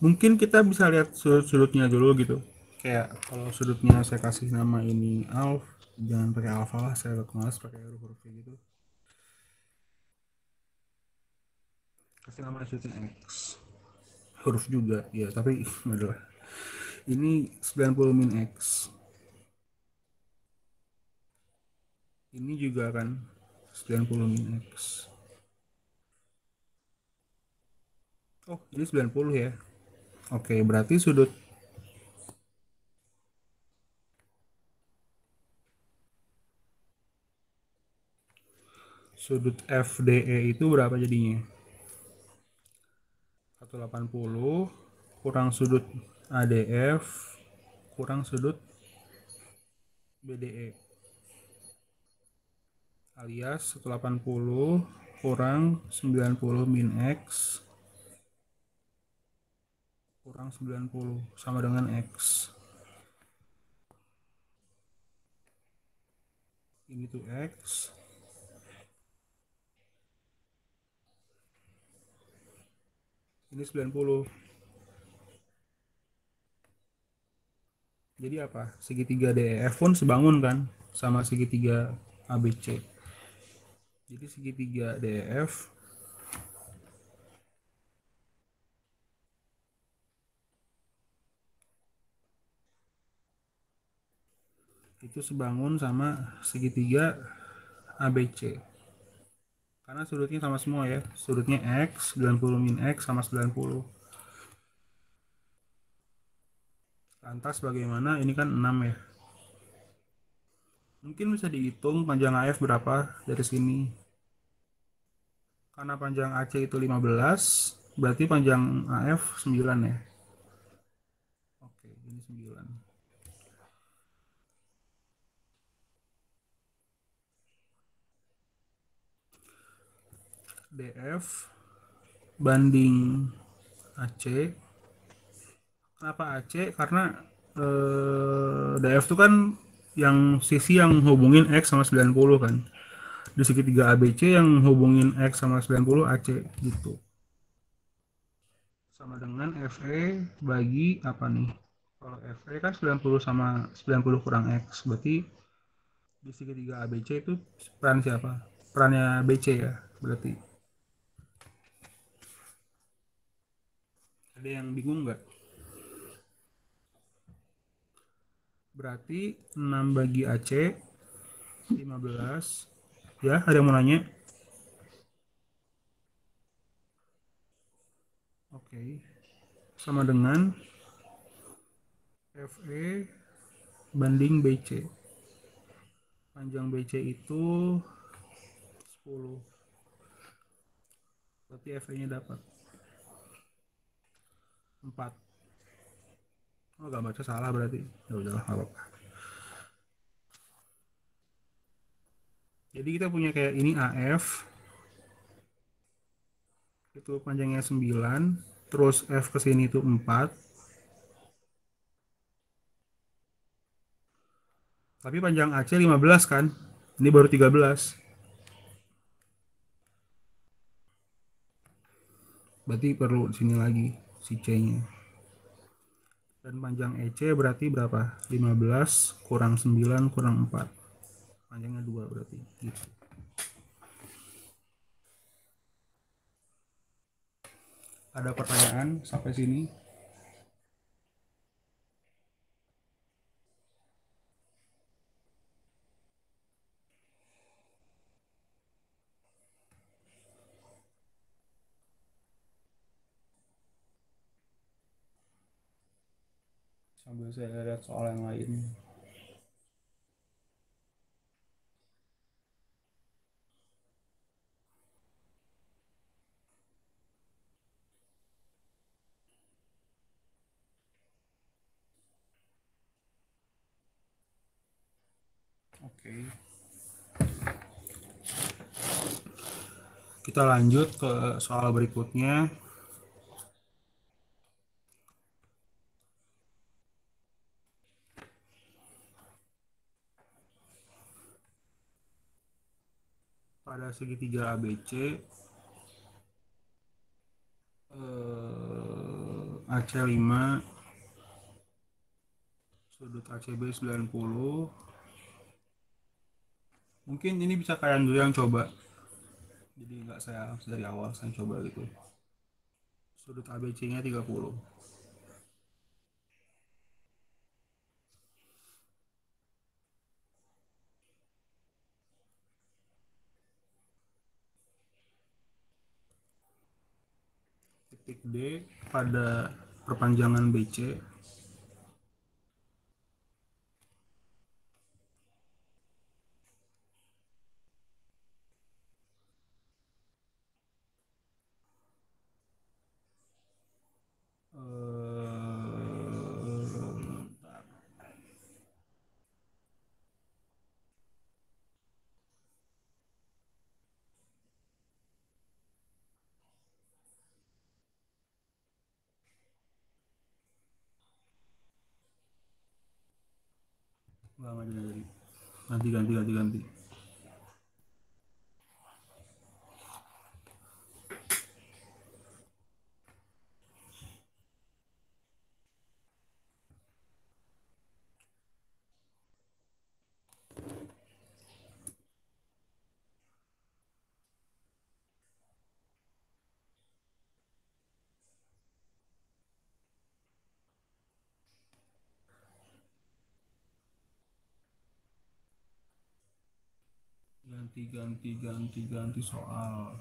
Mungkin kita bisa lihat sudut-sudutnya dulu gitu. Kayak kalau sudutnya saya kasih nama ini alf, jangan pakai alfa lah, saya males pakai huruf-huruf kayak gitu. Kasih nama sudutnya X. Huruf juga, ya tapi adalah. Ini 90 min X. Ini juga kan 90 min X. Oh, ini 90 ya. Oke, berarti sudut Sudut FDE itu berapa jadinya? 180 kurang sudut ADF kurang sudut BDE alias 180 kurang 90 min X kurang 90 sama dengan X. Ini tuh X. Ini 90. Jadi apa? Segitiga DEF pun sebangun kan sama segitiga ABC. Jadi segitiga DEF itu sebangun sama segitiga ABC. Karena sudutnya sama semua ya. Sudutnya X, 90 min X sama 90. Lantas bagaimana? Ini kan 6 ya. Mungkin bisa dihitung panjang AF berapa dari sini. Karena panjang AC itu 15, berarti panjang AF 9 ya. Oke, ini 9. DF banding AC. Kenapa AC? Karena DF itu kan yang sisi yang hubungin X sama 90 kan. Di segitiga ABC yang hubungin X sama 90 AC gitu. Sama dengan FE bagi apa nih? Kalau FE kan 90 sama 90 kurang X. Berarti di segitiga ABC itu peran siapa? Perannya BC ya berarti. Ada yang bingung nggak? Berarti 6 bagi AC 15. Ya, ada yang mau nanya? Oke. Sama dengan FE banding BC. Panjang BC itu 10. Berarti FE-nya dapat 4. Oh, gak baca salah berarti. Ya udahlah, enggak apa-apa. Jadi kita punya kayak ini AF. Itu panjangnya 9, terus F ke sini itu 4. Tapi panjang AC 15 kan? Ini baru 13. Berarti perlu sini lagi si C-nya. Dan panjang EC berarti berapa? 15 kurang 9 kurang 4. Panjangnya 2 berarti. Gitu. Ada pertanyaan sampai sini? Sambil saya lihat soal yang lain. Oke. Kita lanjut ke soal berikutnya. Pada segitiga ABC AC5 sudut ACB 90. Mungkin ini bisa kalian dulu yang coba. Jadi nggak saya dari awal saya coba gitu. Sudut ABC-nya 30. Titik D pada perpanjangan BC Nggak jadi. Ganti. Ganti soal.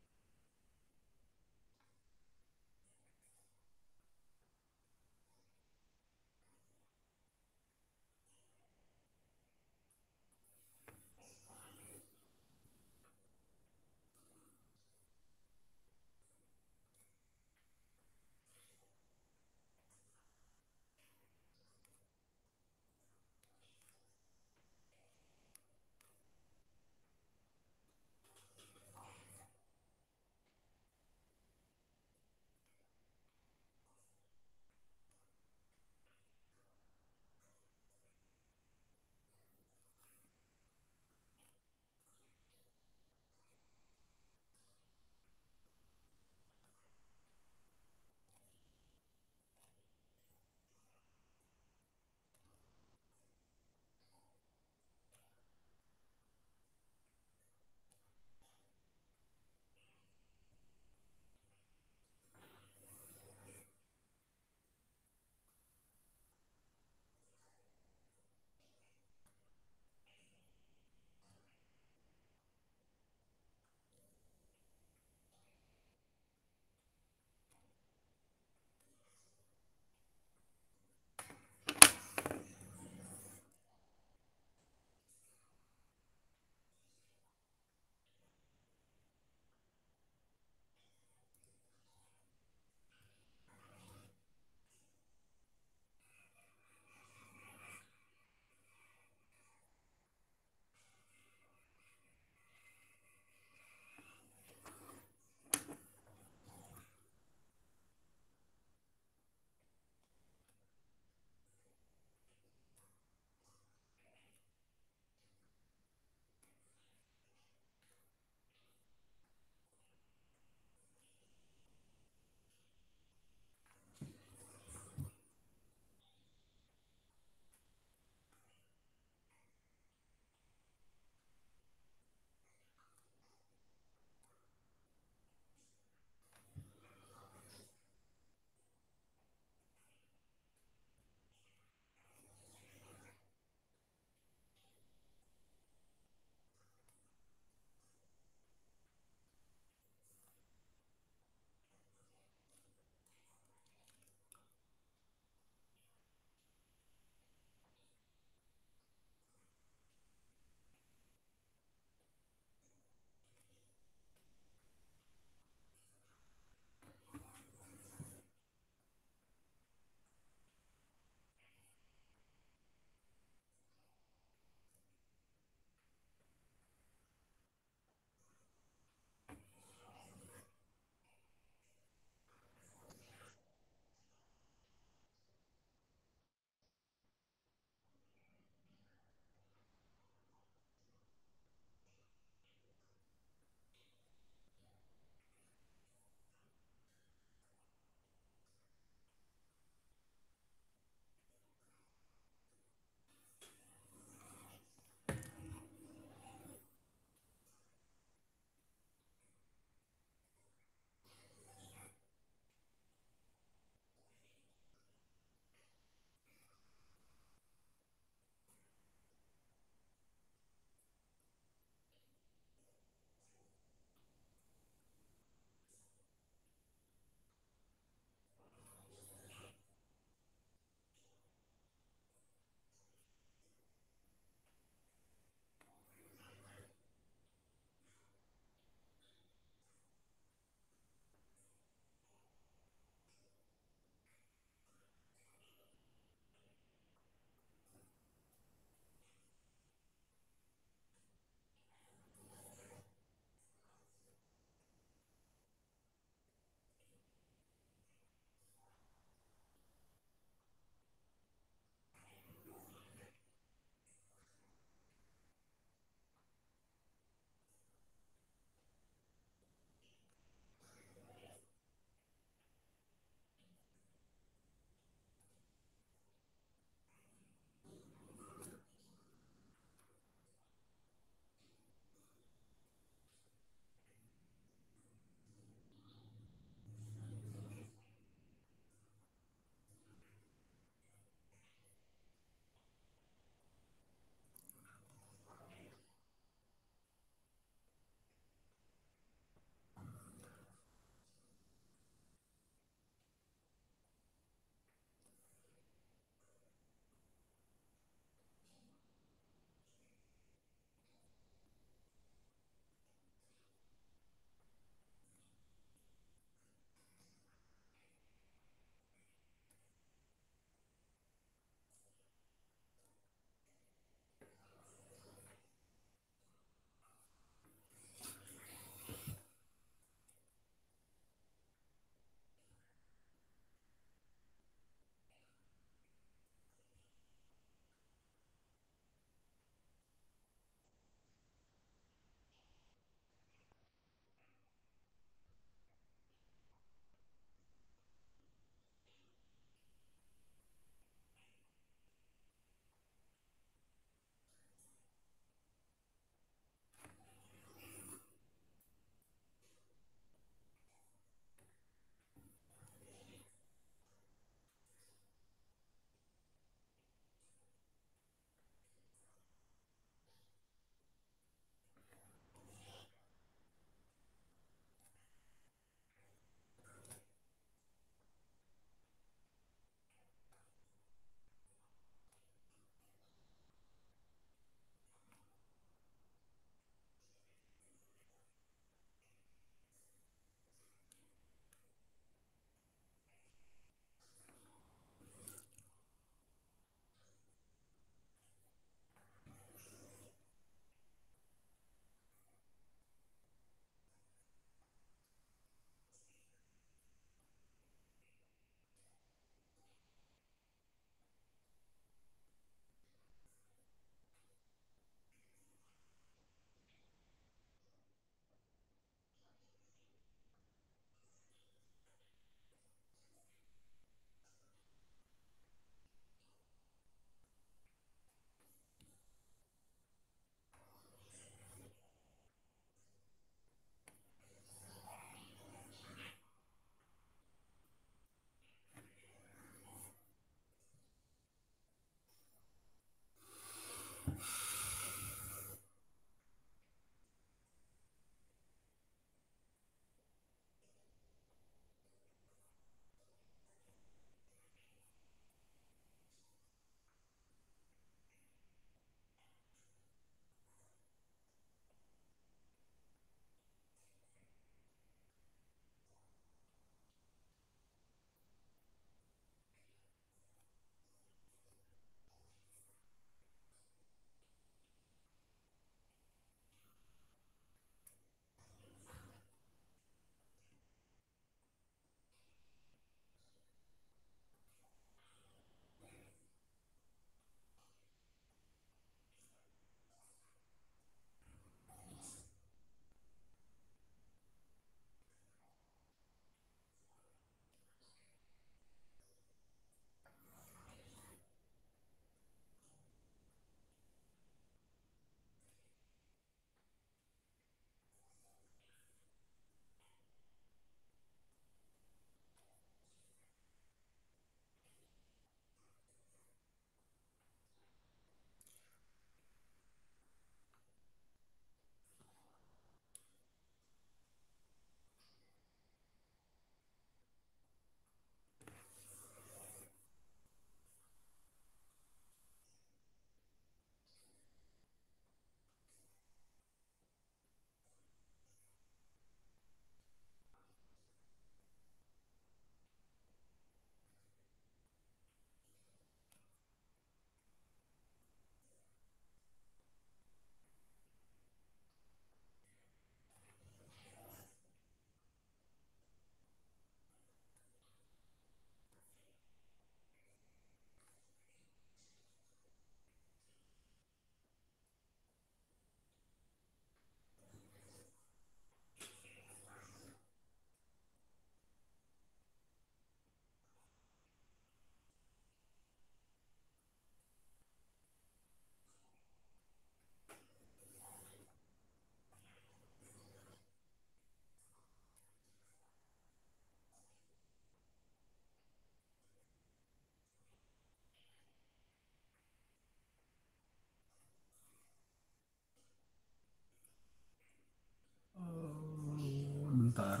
sebentar.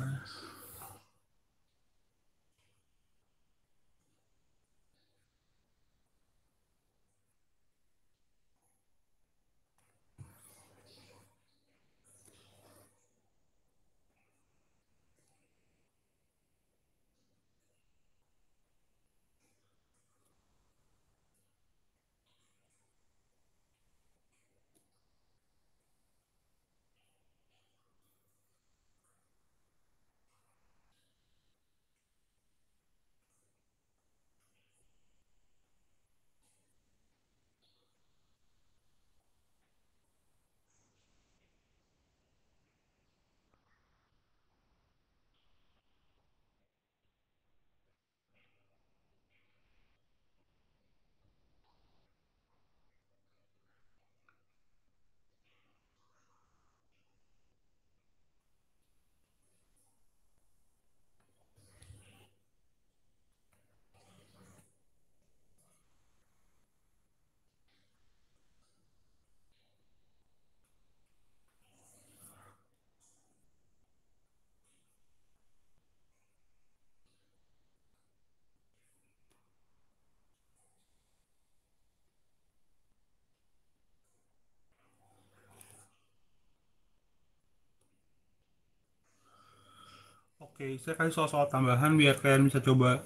Oke, saya kasih soal-soal tambahan biar kalian bisa coba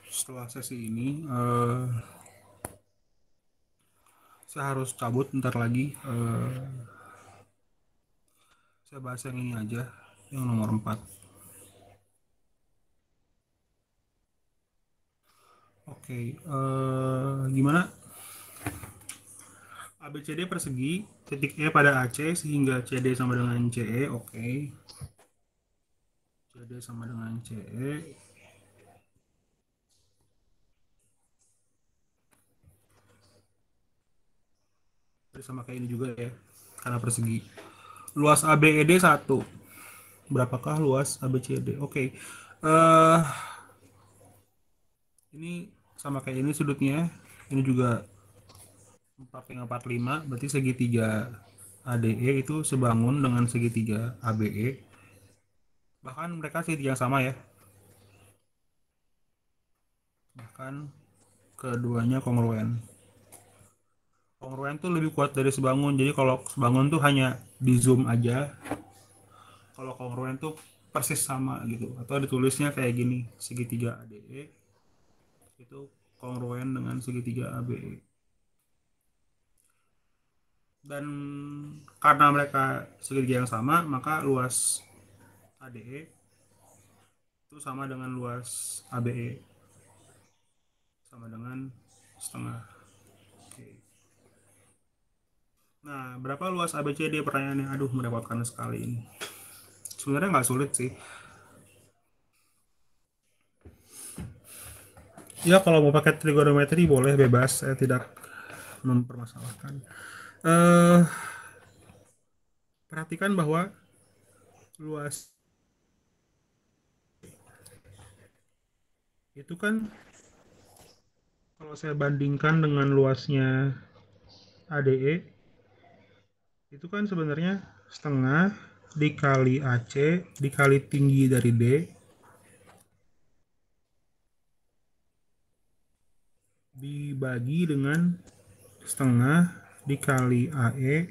setelah sesi ini. Saya harus cabut bentar lagi. Saya bahas yang ini aja, yang nomor 4. Oke, gimana? ABCD persegi, titik E pada AC sehingga CD sama dengan CE. Oke. CD sama dengan CE. Sama kayak ini juga ya, karena persegi. Luas ABED 1. Berapakah luas ABCD? Oke. Ini sama kayak ini sudutnya. Ini juga 4,45, berarti segitiga ADE itu sebangun dengan segitiga ABE. Bahkan mereka segitiga yang sama ya. Bahkan keduanya kongruen. Kongruen tuh lebih kuat dari sebangun. Jadi kalau sebangun tuh hanya di zoom aja. Kalau kongruen tuh persis sama gitu. Atau ditulisnya kayak gini, segitiga ADE itu kongruen dengan segitiga ABE. Dan karena mereka segitiga yang sama, maka luas ADE itu sama dengan luas ABE, sama dengan setengah. Oke. Nah, berapa luas ABCD pertanyaannya? Aduh, merepotkan sekali ini. Sebenarnya nggak sulit sih. Ya, kalau mau pakai trigonometri boleh, bebas. Saya tidak mempermasalahkan. Perhatikan bahwa luas itu kan kalau saya bandingkan dengan luasnya ADE itu kan sebenarnya setengah dikali AC dikali tinggi dari D dibagi dengan setengah dikali AE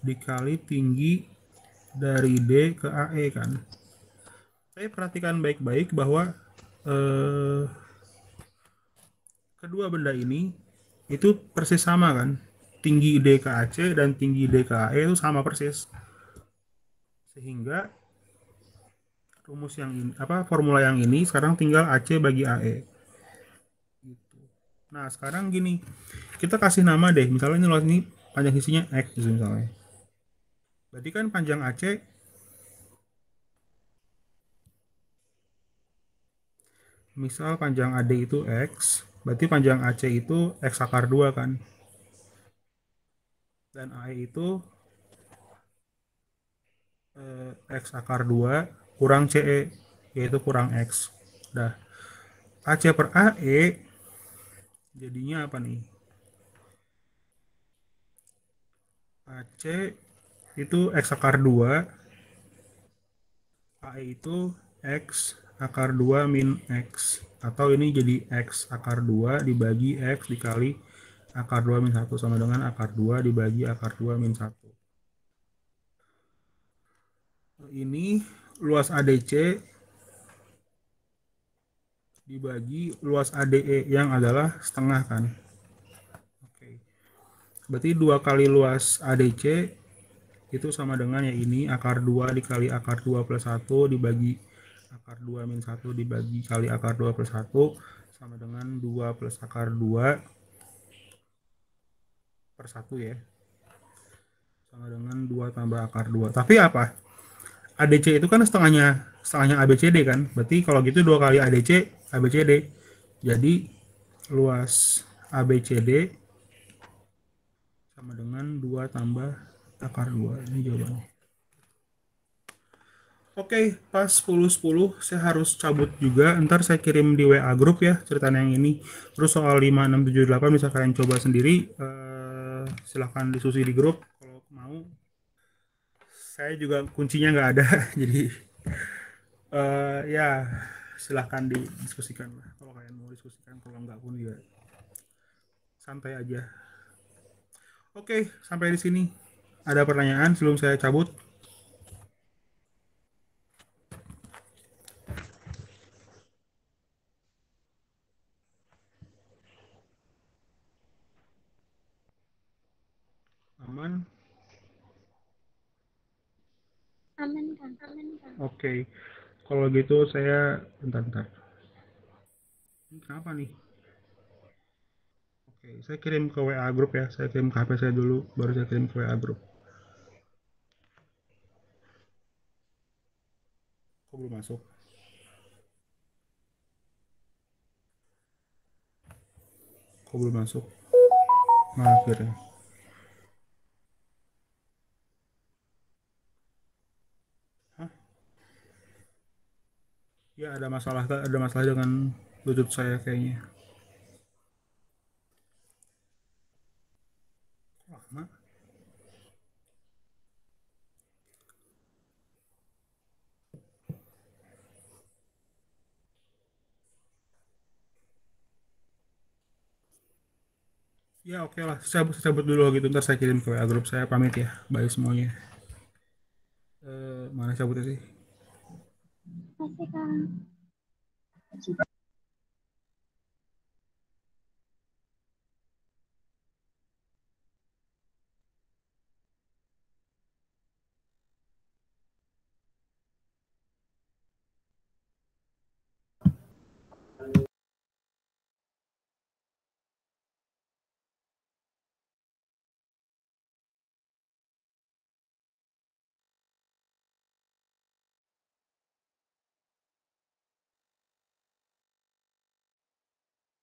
dikali tinggi dari D ke AE kan. Saya perhatikan baik-baik bahwa kedua benda ini itu persis sama kan. Tinggi D ke AC dan tinggi D ke AE itu sama persis. Sehingga rumus yang ini, formula yang ini sekarang tinggal AC bagi AE. Gitu. Nah, sekarang gini. Kita kasih nama deh. Misalnya ini luas ini panjang sisinya X misalnya. Berarti kan panjang AC misal panjang AD itu X, berarti panjang AC itu X akar 2 kan. Dan AE itu X akar 2 kurang CE, yaitu kurang X. Dah. AC per AE jadinya apa nih? AC itu X akar 2, AE itu X akar 2 min X. Atau ini jadi X akar 2 dibagi X dikali akar 2 min 1 sama dengan akar 2 dibagi akar 2 min 1. Ini luas ADC dibagi luas ADE yang adalah setengah kan. Oke. Berarti 2 kali luas ADC itu sama dengan ya ini akar 2 dikali akar 2 plus 1 dibagi akar 2 min 1 dibagi kali akar 2 plus 1 sama dengan 2 plus akar 2 per 1 ya. Sama dengan 2 tambah akar 2. Tapi apa? ADC itu kan setengahnya ABCD kan. Berarti kalau gitu 2 kali ADC ABCD. Jadi luas ABCD sama dengan 2 tambah akar 2. Ini jawabannya. Oke, pas 10-10 saya harus cabut juga. Ntar saya kirim di WA grup ya ceritanya yang ini. Terus soal 5, 6, 7, 8 bisa kalian coba sendiri. Silahkan diskusi di grup kalau mau. Saya juga kuncinya nggak ada. Jadi ya silahkan didiskusikan lah. Kalau kalian mau diskusikan, kalau nggak pun juga santai aja. Oke, sampai di sini. Ada pertanyaan sebelum saya cabut? Aman? Aman kan? Aman kan? Oke. Kalau gitu saya bentar. Ini kenapa nih? Oke, saya kirim ke WA grup ya. Saya kirim ke HP saya dulu, baru saya kirim ke WA grup. Kok belum masuk? Kok belum masuk? Nah, akhirnya. Hah? Ya ada masalah dengan Bluetooth saya kayaknya. Lama. Ya oke lah, saya cabut dulu gitu. Ntar saya kirim ke WA grup. Saya pamit ya. Bye semuanya. Mana cabutnya sih? Masih kan?